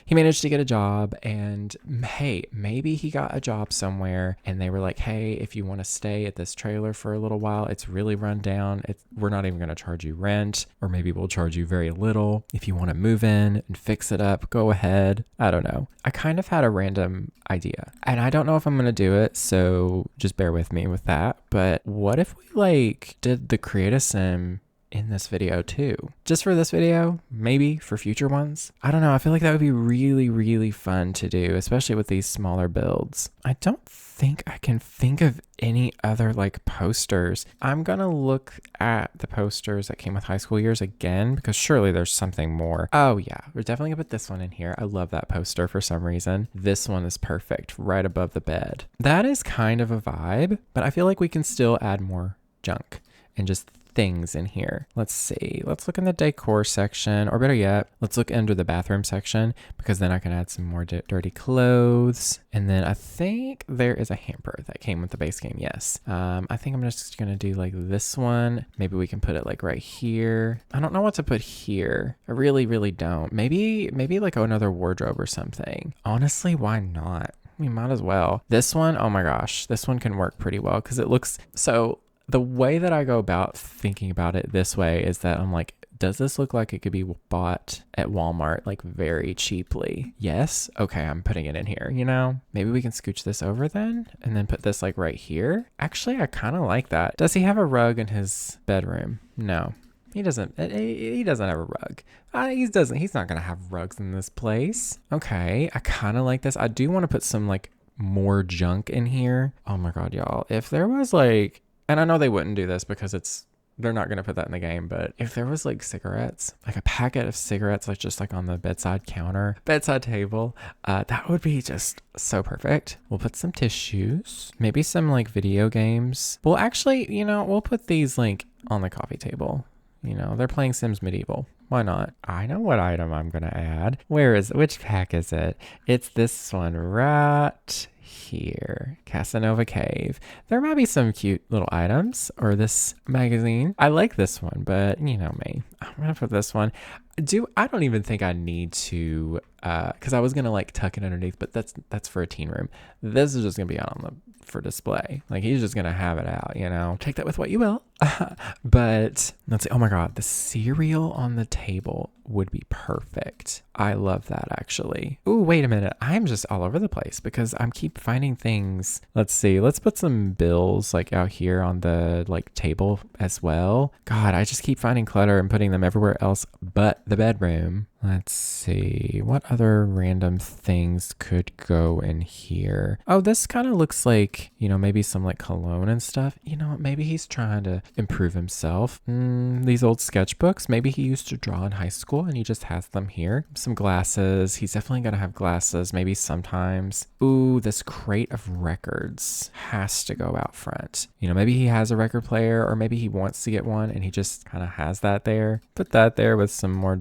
get a job, and hey, maybe he got a job somewhere and they were like, hey, if you want to stay at this trailer for a little while, it's really run down. We're not even going to charge you rent, or maybe we'll charge you very little. If you want to move in and fix it up, go ahead. I don't know. I kind of had a random idea and I don't know if I'm going to do it, so just bear with me with that. But what if we like did the Create a Sim in this video too? Just for this video, maybe for future ones. I don't know. I feel like that would be really, really fun to do, especially with these smaller builds. I don't think I can think of any other like posters. I'm gonna look at the posters that came with high school years again, because surely there's something more. Oh yeah, we're definitely gonna put this one in here. I love that poster for some reason. This one is perfect, right above the bed. That is kind of a vibe, but I feel like we can still add more junk and just things in here. Let's see. Let's look in the decor section, or better yet, let's look under the bathroom section, because then I can add some more dirty clothes. And then I think there is a hamper that came with the base game. Yes. I think I'm just going to do like this one. Maybe we can put it like right here. I don't know what to put here. I really don't. Maybe like another wardrobe or something. Honestly, why not? We might as well. This one, oh my gosh, this one can work pretty well because it looks so. The way that I go about thinking about it this way is that I'm like, does this look like it could be bought at Walmart like very cheaply? Yes. Okay, I'm putting it in here, you know? Maybe we can scooch this over then and then put this like right here. Actually, I kind of like that. Does he have a rug in his bedroom? No. He doesn't have a rug. He's not going to have rugs in this place. Okay, I kind of like this. I do want to put some like more junk in here. Oh my God, y'all. If there was like, and I know they wouldn't do this because they're not going to put that in the game, but if there was like cigarettes, like a packet of cigarettes, like just like on the bedside table, that would be just so perfect. We'll put some tissues, maybe some like video games. Well, actually, you know, we'll put these like on the coffee table. You know, they're playing Sims Medieval. Why not? I know what item I'm going to add. Which pack is it? It's this one right here, Casanova Cave. There might be some cute little items, or this magazine. I like this one, but you know me. I'm gonna put this one. I don't even think I need to, because I was gonna like tuck it underneath, but that's for a teen room. This is just gonna be out for display. Like he's just gonna have it out, you know. Take that with what you will. But let's see. Oh my God, the cereal on the table would be perfect. I love that actually. Ooh, wait a minute. I'm just all over the place because I'm keep finding things. Let's see. Let's put some bills like out here on the like table as well. God, I just keep finding clutter and putting them everywhere else but the bedroom. Let's see. What other random things could go in here? Oh, this kind of looks like, you know, maybe some like cologne and stuff. You know, maybe he's trying to improve himself. These old sketchbooks. Maybe he used to draw in high school and he just has them here. Some glasses. He's definitely going to have glasses, maybe sometimes. Ooh, this crate of records has to go out front. You know, maybe he has a record player, or maybe he wants to get one and he just kind of has that there. Put that there with some more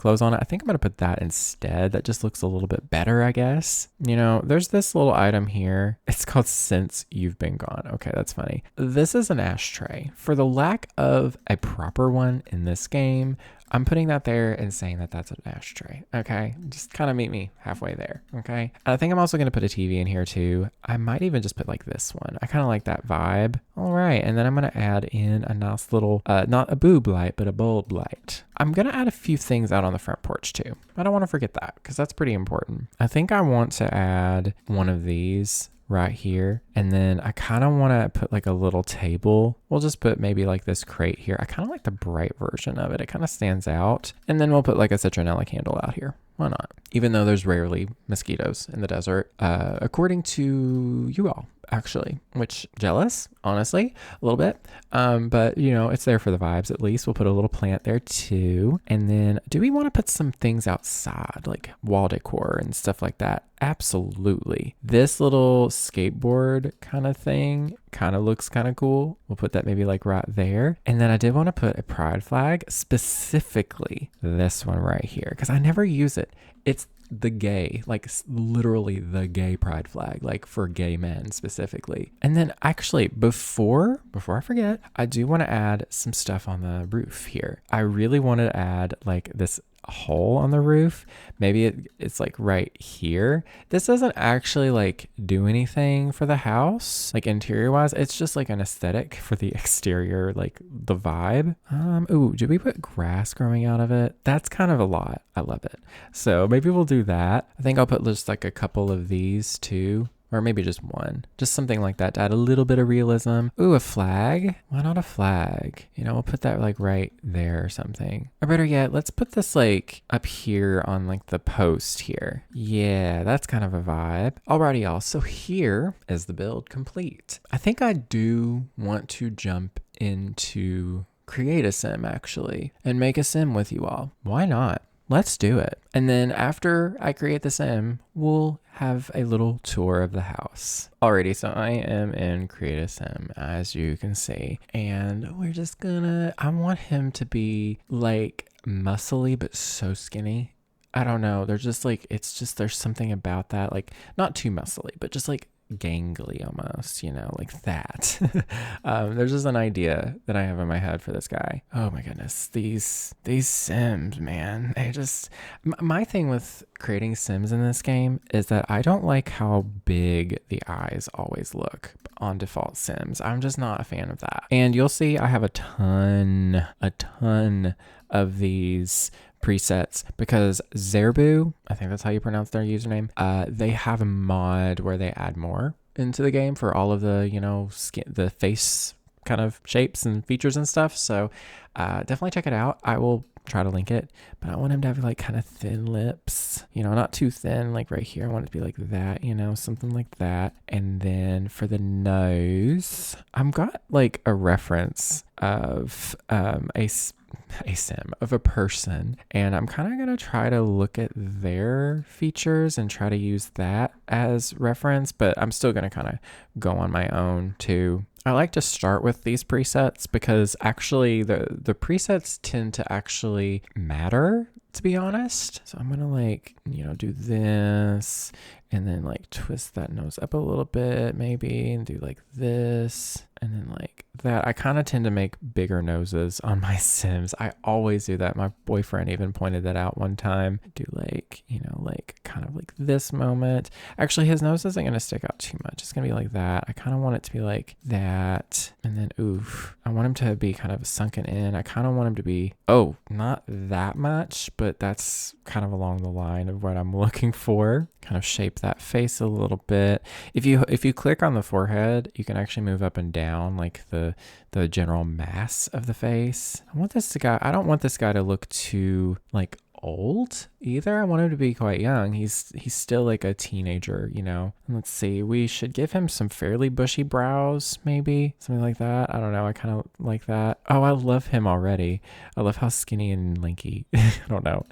clothes on it. I think I'm going to put that instead. That just looks a little bit better, I guess. You know, there's this little item here. It's called Since You've Been Gone. Okay, that's funny. This is an ashtray. For the lack of a proper one in this game, I'm putting that there and saying that that's an ashtray. Okay, just kind of meet me halfway there. Okay, I think I'm also going to put a TV in here too. I might even just put like this one. I kind of like that vibe. All right, and then I'm going to add in a nice little, not a boob light, but a bulb light. I'm going to add a few things out on the front porch too. I don't want to forget that because that's pretty important. I think I want to add one of these right here, and then I kind of want to put like a little table. We'll just put maybe like this crate here. I kind of like the bright version of it. It kind of stands out. And then we'll put like a citronella candle out here. Why not? Even though there's rarely mosquitoes in the desert, according to you all, actually, which jealous, honestly, a little bit. But you know, it's there for the vibes at least. We'll put a little plant there too. And then do we want to put some things outside, like wall decor and stuff like that? Absolutely. This little skateboard kind of thing kind of looks kind of cool. We'll put that maybe like right there. And then I did want to put a pride flag, specifically this one right here, because I never use it. It's the gay, like literally the gay pride flag, like for gay men specifically. And then actually before I forget, I do want to add some stuff on the roof here. I really want to add like this hole on the roof. Maybe it's like right here. This doesn't actually like do anything for the house, like interior wise. It's just like an aesthetic for the exterior, like the vibe. Ooh, did we put grass growing out of it? That's kind of a lot. I love it. So maybe we'll do that. I think I'll put just like a couple of these too or maybe just one. Just something like that to add a little bit of realism. Ooh, a flag? Why not a flag? You know, we'll put that like right there or something. Or better yet, let's put this like up here on like the post here. Yeah, that's kind of a vibe. Alrighty, y'all. So here is the build complete. I think I do want to jump into create a sim actually and make a sim with you all. Why not? Let's do it. And then after I create the sim, we'll have a little tour of the house. Alrighty, so I am in create a sim, as you can see. And we're just gonna, I want him to be like muscly, but so skinny. I don't know. There's just like, it's just, there's something about that. Like not too muscly, but just like gangly almost, you know, like that. There's just an idea that I have in my head for this guy. Oh my goodness, these sims, man, they just, my thing with creating sims in this game is that I don't like how big the eyes always look on default sims. I'm just not a fan of that. And you'll see I have a ton of these presets because Zerbu, I think that's how you pronounce their username, they have a mod where they add more into the game for all of the, you know, the face kind of shapes and features and stuff. So definitely check it out. I will try to link it, but I want him to have like kind of thin lips, you know, not too thin, like right here. I want it to be like that, you know, something like that. And then for the nose, I've got like a reference of a sim of a person, and I'm kind of going to try to look at their features and try to use that as reference, but I'm still going to kind of go on my own too. I like to start with these presets because actually the presets tend to actually matter, to be honest. So I'm gonna like, you know, do this and then like twist that nose up a little bit maybe and do like this and then like that. I kind of tend to make bigger noses on my sims. I always do that. My boyfriend even pointed that out one time. Do like, you know, like kind of like this moment. Actually, his nose isn't going to stick out too much. It's going to be like that. I kind of want it to be like that. And then, oof, I want him to be kind of sunken in. I kind of want him to be, oh, not that much, but that's kind of along the line of what I'm looking for. Kind of shape that face a little bit. If you click on the forehead, you can actually move up and down like the general mass of the face. I don't want this guy to look too like old either. I want him to be quite young. He's still like a teenager, you know. And let's see, we should give him some fairly bushy brows, maybe something like that. I don't know. I kind of like that. Oh, I love him already. I love how skinny and lanky. I don't know.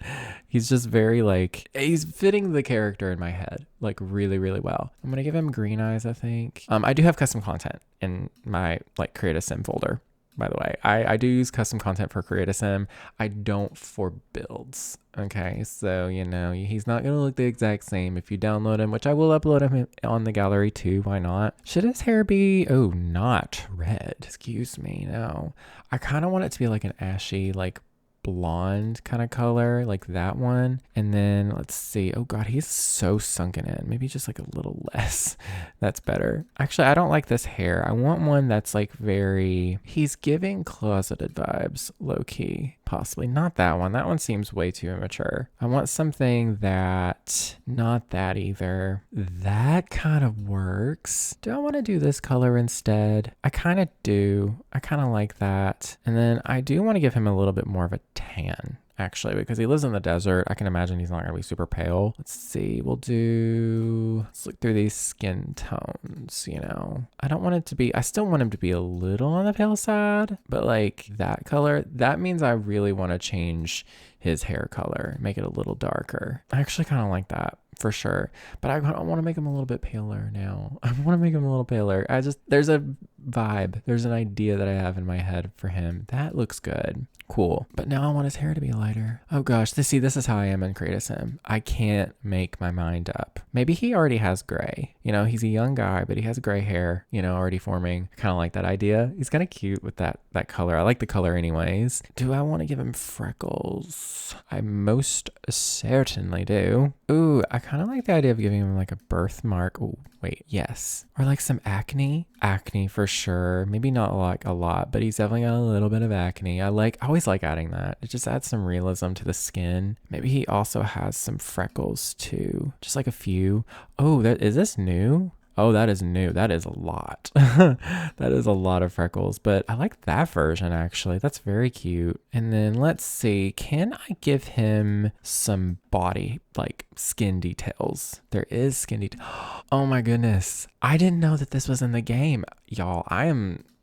He's just very like, he's fitting the character in my head like really, really well. I'm gonna give him green eyes, I think. I do have custom content in my like create a sim folder. By the way, I do use custom content for Create a Sim. I don't for builds. Okay, so, you know, he's not going to look the exact same if you download him, which I will upload him on the gallery too. Why not? Should his hair be, oh, not red. Excuse me. No, I kind of want it to be like an ashy, like blonde kind of color, like that one. And then let's see, oh god, he's so sunken in. Maybe just like a little less. That's better. Actually, I don't like this hair. I want one that's like very, he's giving closeted vibes, low-key. Possibly not that one. That one seems way too immature. I want something that, not that either. That kind of works. Do I want to do this color instead? I kind of do. I kind of like that. And then I do want to give him a little bit more of a tan, actually, because he lives in the desert. I can imagine he's not going to be super pale. Let's see. Let's look through these skin tones, you know. I don't want it to be, I still want him to be a little on the pale side, but like that color, that means I really want to change his hair color, make it a little darker. I actually kind of like that for sure, but I want to make him a little bit paler now. I want to make him a little paler. There's a vibe, there's an idea that I have in my head for him. That looks good. Cool. But now I want his hair to be lighter. Oh gosh, this is how I am in Create a Sim. I can't make my mind up. Maybe he already has gray. You know, he's a young guy, but he has gray hair, you know, already forming. Kind of like that idea. He's kind of cute with that color. I like the color anyways. Do I want to give him freckles? I most certainly do. Ooh, I kind of like the idea of giving him like a birthmark. Ooh, wait, yes. Or like some acne. Acne for sure. Maybe not like a lot, but he's definitely got a little bit of acne. I always like adding that. It just adds some realism to the skin. Maybe he also has some freckles too. Just like a few. Oh, is this new? Oh, that is new. That is a lot. That is a lot of freckles, but I like that version actually. That's very cute. And then let's see, can I give him some body, like skin details? There is skin detail. Oh my goodness. I didn't know that this was in the game. Y'all,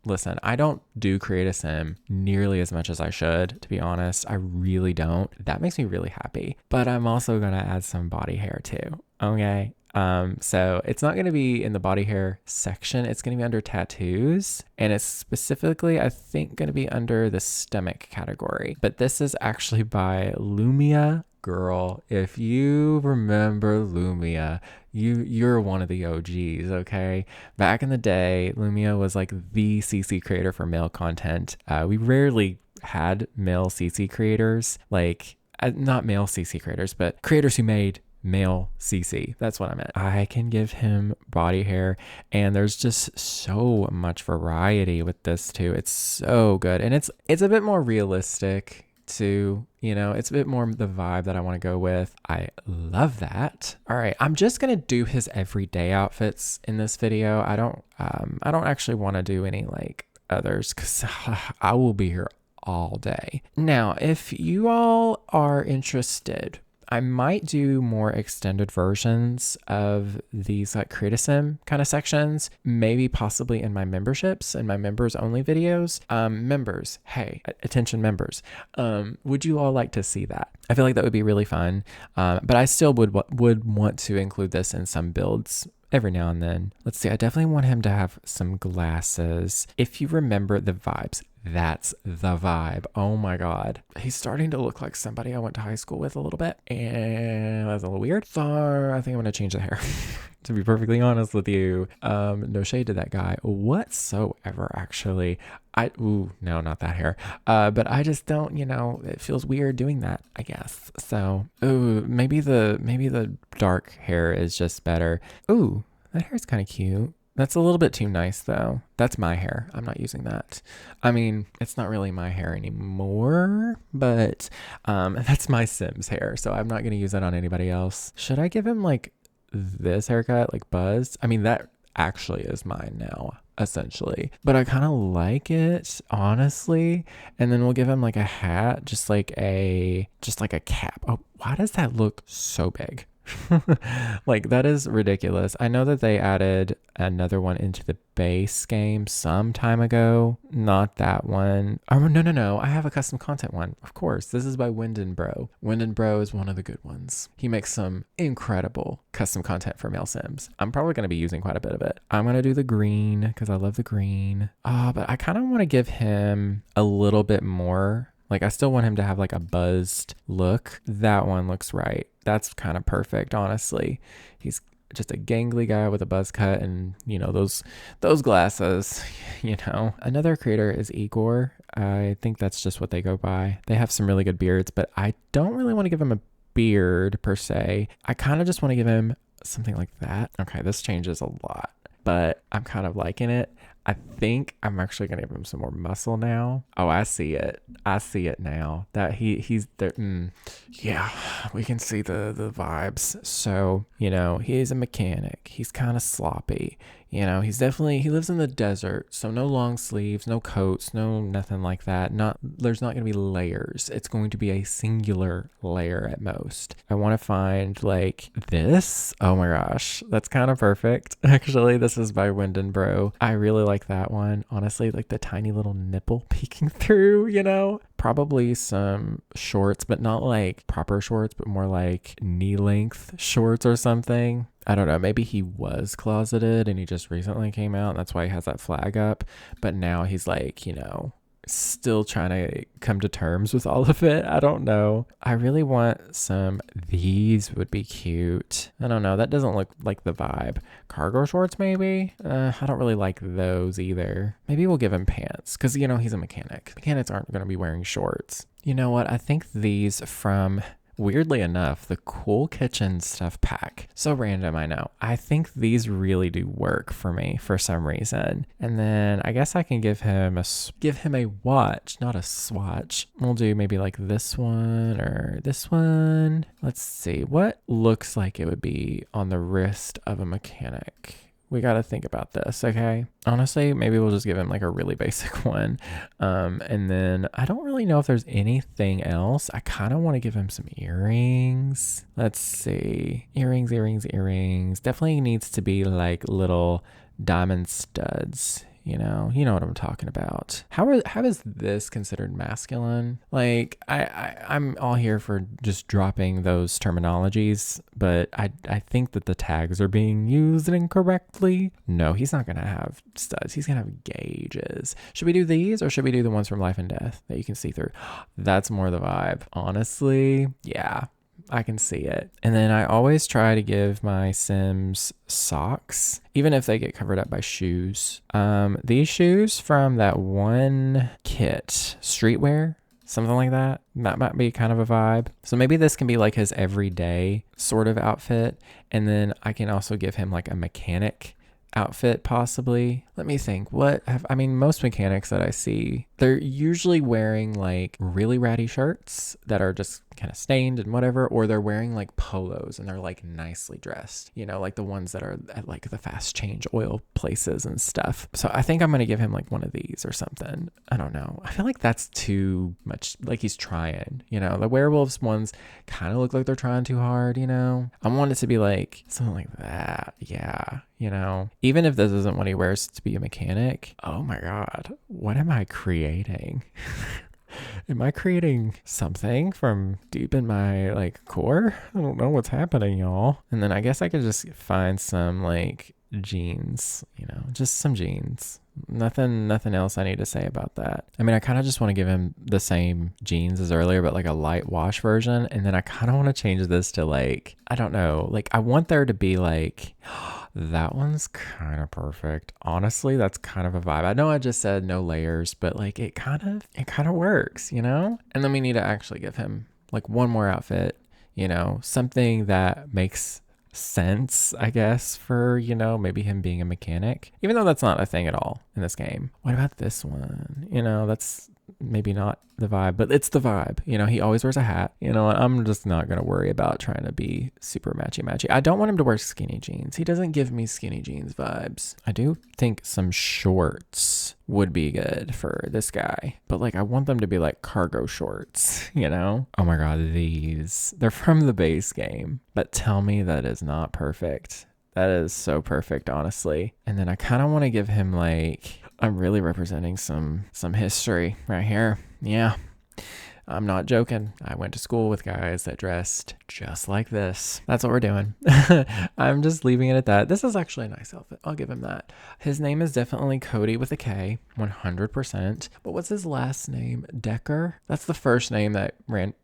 listen, I don't do Create a Sim nearly as much as I should, to be honest. I really don't. That makes me really happy. But I'm also going to add some body hair too. Okay. So it's not going to be in the body hair section. It's going to be under tattoos, and it's specifically, I think, going to be under the stomach category. But this is actually by Lumia. Girl, if you remember Lumia, you're one of the OGs, okay? Back in the day, Lumia was like the CC creator for male content. We rarely had male CC creators, like not male CC creators, but creators who made male CC. That's what I meant. I can give him body hair, and there's just so much variety with this too. It's so good, and it's a bit more realistic too. You know, it's a bit more the vibe that I want to go with. I love that. All right, I'm just gonna do his everyday outfits in this video. I don't actually want to do any like others because I will be here all day. Now, if you all are interested, I might do more extended versions of these like Create a Sim kind of sections, maybe possibly in my memberships and my members only videos. Members, hey, attention members, would you all like to see that? I feel like that would be really fun, but I still would want to include this in some builds every now and then. Let's see, I definitely want him to have some glasses. If you remember the vibes, that's the vibe. Oh my God. He's starting to look like somebody I went to high school with a little bit, and that's a little weird. So I think I'm gonna change the hair. To be perfectly honest with you. No shade to that guy whatsoever, actually. No, not that hair. But I just don't, it feels weird doing that, I guess. So, maybe the dark hair is just better. Ooh, that hair's kind of cute. That's a little bit too nice though. That's my hair. I'm not using that. I mean, it's not really my hair anymore, but that's my Sims hair. So I'm not going to use that on anybody else. Should I give him like this haircut, like buzzed? I mean, that actually is mine now, essentially, but I kind of like it, honestly. And then we'll give him like a hat, just like a cap. Oh, why does that look so big? Like, that is ridiculous. I know that they added another one into the base game some time ago. Not that one. Oh, no. I have a custom content one. Of course. This is by Bro. Bro is one of the good ones. He makes some incredible custom content for male Sims. I'm probably going to be using quite a bit of it. I'm going to do the green because I love the green. But I kind of want to give him a little bit more. Like, I still want him to have like a buzzed look. That one looks right. That's kind of perfect, honestly. He's just a gangly guy with a buzz cut and, those glasses, Another creator is Igor. I think that's just what they go by. They have some really good beards, but I don't really want to give him a beard per se. I kind of just want to give him something like that. Okay, this changes a lot, but I'm kind of liking it. I think I'm actually going to give him some more muscle now. Oh, I see it. I see it now. That he's there. Yeah, we can see the vibes. So, he's a mechanic. He's kind of sloppy. He lives in the desert. So no long sleeves, no coats, no nothing like that. There's not going to be layers. It's going to be a singular layer at most. I want to find like this. Oh my gosh. That's kind of perfect. Actually, this is by Bro. I really like that one. Honestly, like the tiny little nipple peeking through, Probably some shorts, but not like proper shorts, but more like knee length shorts or something. I don't know. Maybe he was closeted and he just recently came out, and that's why he has that flag up. But now he's like, still trying to come to terms with all of it. I don't know. I really want these would be cute. I don't know. That doesn't look like the vibe. Cargo shorts, maybe? I don't really like those either. Maybe we'll give him pants because, he's a mechanic. Mechanics aren't going to be wearing shorts. You know what? I think these from, weirdly enough, the Cool Kitchen stuff pack. So random, I know. I think these really do work for me for some reason. And then I guess I can give him a watch, not a swatch. We'll do maybe like this one or this one. Let's see what looks like it would be on the wrist of a mechanic. We got to think about this, okay? Honestly, maybe we'll just give him like a really basic one. And then I don't really know if there's anything else. I kind of want to give him some earrings. Let's see. Earrings. Definitely needs to be like little diamond studs. You know what I'm talking about. How is this considered masculine? Like, I'm all here for just dropping those terminologies, but I think that the tags are being used incorrectly. No, he's not gonna have studs. He's gonna have gauges. Should we do these, or should we do the ones from Life and Death that you can see through? That's more the vibe. Honestly, yeah. I can see it. And then I always try to give my Sims socks, even if they get covered up by shoes. These shoes from that one kit, streetwear, something like that. That might be kind of a vibe. So maybe this can be like his everyday sort of outfit. And then I can also give him like a mechanic outfit possibly. Let me think. Most mechanics that I see, they're usually wearing like really ratty shirts that are just kind of stained and whatever, or they're wearing like polos and they're like nicely dressed, like the ones that are at like the fast change oil places and stuff. So I think I'm going to give him like one of these or something. I don't know. I feel like that's too much, like he's trying, the werewolves ones kind of look like they're trying too hard, I want it to be like something like that. Yeah. Even if this isn't what he wears to be a mechanic, oh my God, what am I creating? Am I creating something from deep in my like core? I don't know what's happening, y'all. And then I guess I could just find some like jeans, just some jeans. Nothing else I need to say about that. I mean, I kind of just want to give him the same jeans as earlier, but like a light wash version. And then I kind of want to change this to like, I don't know, like I want there to be like, that one's kind of perfect. Honestly, that's kind of a vibe. I know I just said no layers, but like it kind of works, And then we need to actually give him like one more outfit, something that makes sense, I guess, for, maybe him being a mechanic, even though that's not a thing at all in this game. What about this one? That's maybe not the vibe, but it's the vibe. He always wears a hat. I'm just not going to worry about trying to be super matchy. I don't want him to wear skinny jeans. He doesn't give me skinny jeans vibes. I do think some shorts would be good for this guy, but like I want them to be like cargo shorts, Oh my God, they're from the base game, but tell me that is not perfect. That is so perfect, honestly. And then I kind of want to give him like, I'm really representing some history right here. Yeah, I'm not joking. I went to school with guys that dressed just like this. That's what we're doing. I'm just leaving it at that. This is actually a nice outfit. I'll give him that. His name is definitely Cody with a K, 100%. But what's his last name? Decor? That's the first name that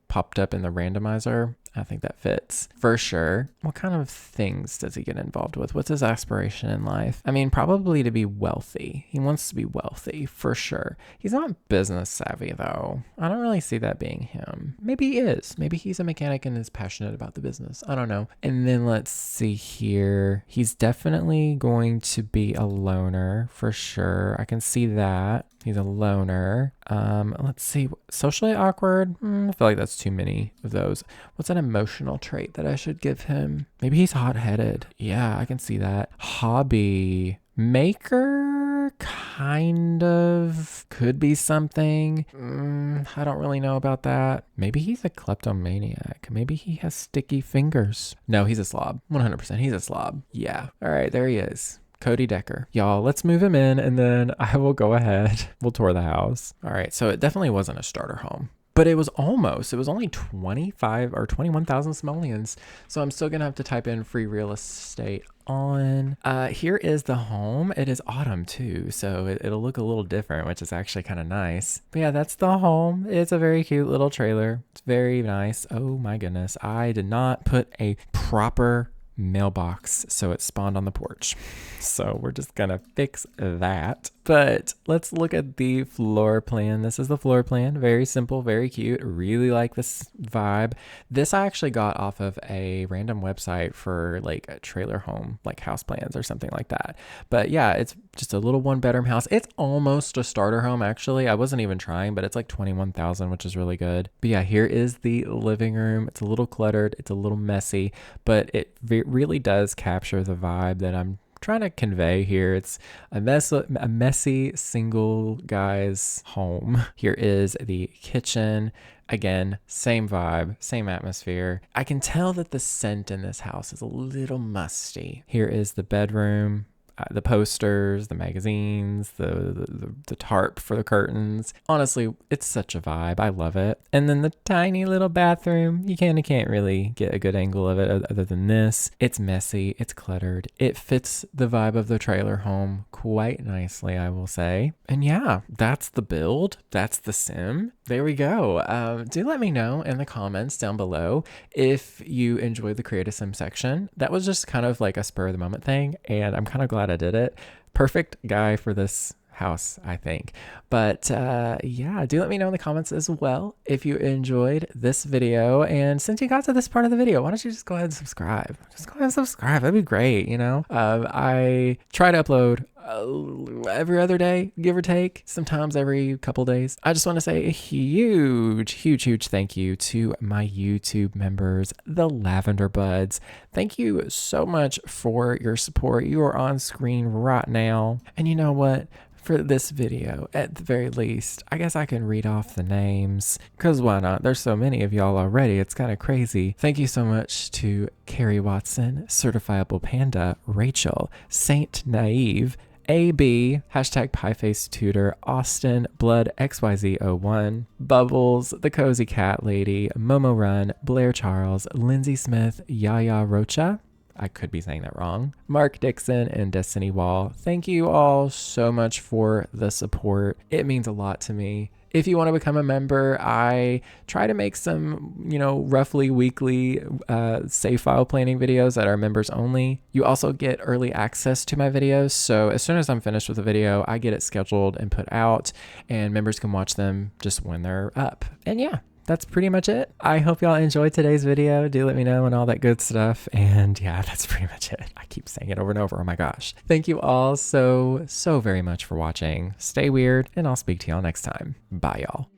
popped up in the randomizer. I think that fits for sure. What kind of things does he get involved with? What's his aspiration in life? I mean, probably to be wealthy. He wants to be wealthy for sure. He's not business savvy though. I don't really see that being him. Maybe he is. Maybe he's a mechanic and is passionate about the business. I don't know. And then let's see here. He's definitely going to be a loner for sure. I can see that. He's a loner. Let's see. Socially awkward. I feel like that's too many of those. What's an emotional trait that I should give him? Maybe he's hot-headed. Yeah, I can see that. Hobby. Maker, kind of. Could be something. I don't really know about that. Maybe he's a kleptomaniac. Maybe he has sticky fingers. No, he's a slob. 100%. He's a slob. Yeah. All right, there he is. Cody Decor. Y'all, let's move him in and then I will go ahead. We'll tour the house. All right, so it definitely wasn't a starter home, but it was almost. It was only 25 or 21,000 simoleons. So I'm still going to have to type in free real estate on. Here is the home. It is autumn too, so it'll look a little different, which is actually kind of nice. But yeah, that's the home. It's a very cute little trailer. It's very nice. Oh my goodness. I did not put a proper mailbox, so it spawned on the porch. So we're just gonna fix that. But let's look at the floor plan. This is the floor plan. Very simple, very cute. Really like this vibe. This I actually got off of a random website for like a trailer home, like house plans or something like that. But yeah, it's just a little one bedroom house. It's almost a starter home actually. I wasn't even trying, but it's like 21,000, which is really good. But yeah, here is the living room. It's a little cluttered. It's a little messy, but it really does capture the vibe that I'm trying to convey here. It's a messy single guy's home. Here is the kitchen. Again, same vibe, same atmosphere. I can tell that the scent in this house is a little musty. Here is the bedroom. The posters, the magazines, the tarp for the curtains. Honestly, it's such a vibe. I love it. And then the tiny little bathroom. You can't really get a good angle of it other than this. It's messy. It's cluttered. It fits the vibe of the trailer home quite nicely, I will say. And yeah, that's the build. That's the sim. There we go. Do let me know in the comments down below if you enjoyed the Create a Sim section. That was just kind of like a spur of the moment thing, and I'm kind of glad I did it. Perfect guy for this house, I think. But yeah, do let me know in the comments as well if you enjoyed this video. And since you got to this part of the video, why don't you just go ahead and subscribe? Just go ahead and subscribe. That'd be great, you know? I try to upload every other day, give or take, sometimes every couple days. I just want to say a huge thank you to my YouTube members, the Lavender Buds. Thank you so much for your support. You are on screen right now. And you know what? For this video, at the very least, I guess I can read off the names, because why not? There's so many of y'all already. It's kind of crazy. Thank you so much to Carrie Watson, Certifiable Panda, Rachel, Saint Naive, AB, hashtag Pieface Tutor, Austin, Blood XYZ01, Bubbles, The Cozy Cat Lady, Momo Run, Blair Charles, Lindsay Smith, Yaya Rocha. I could be saying that wrong. Mark Dixon and Destiny Wall. Thank you all so much for the support. It means a lot to me. If you want to become a member, I try to make some, roughly weekly save file planning videos that are members only. You also get early access to my videos. So as soon as I'm finished with a video, I get it scheduled and put out, and members can watch them just when they're up. And yeah, that's pretty much it. I hope y'all enjoyed today's video. Do let me know and all that good stuff. And yeah, that's pretty much it. I keep saying it over and over. Oh my gosh. Thank you all so very much for watching. Stay weird, and I'll speak to y'all next time. Bye, y'all.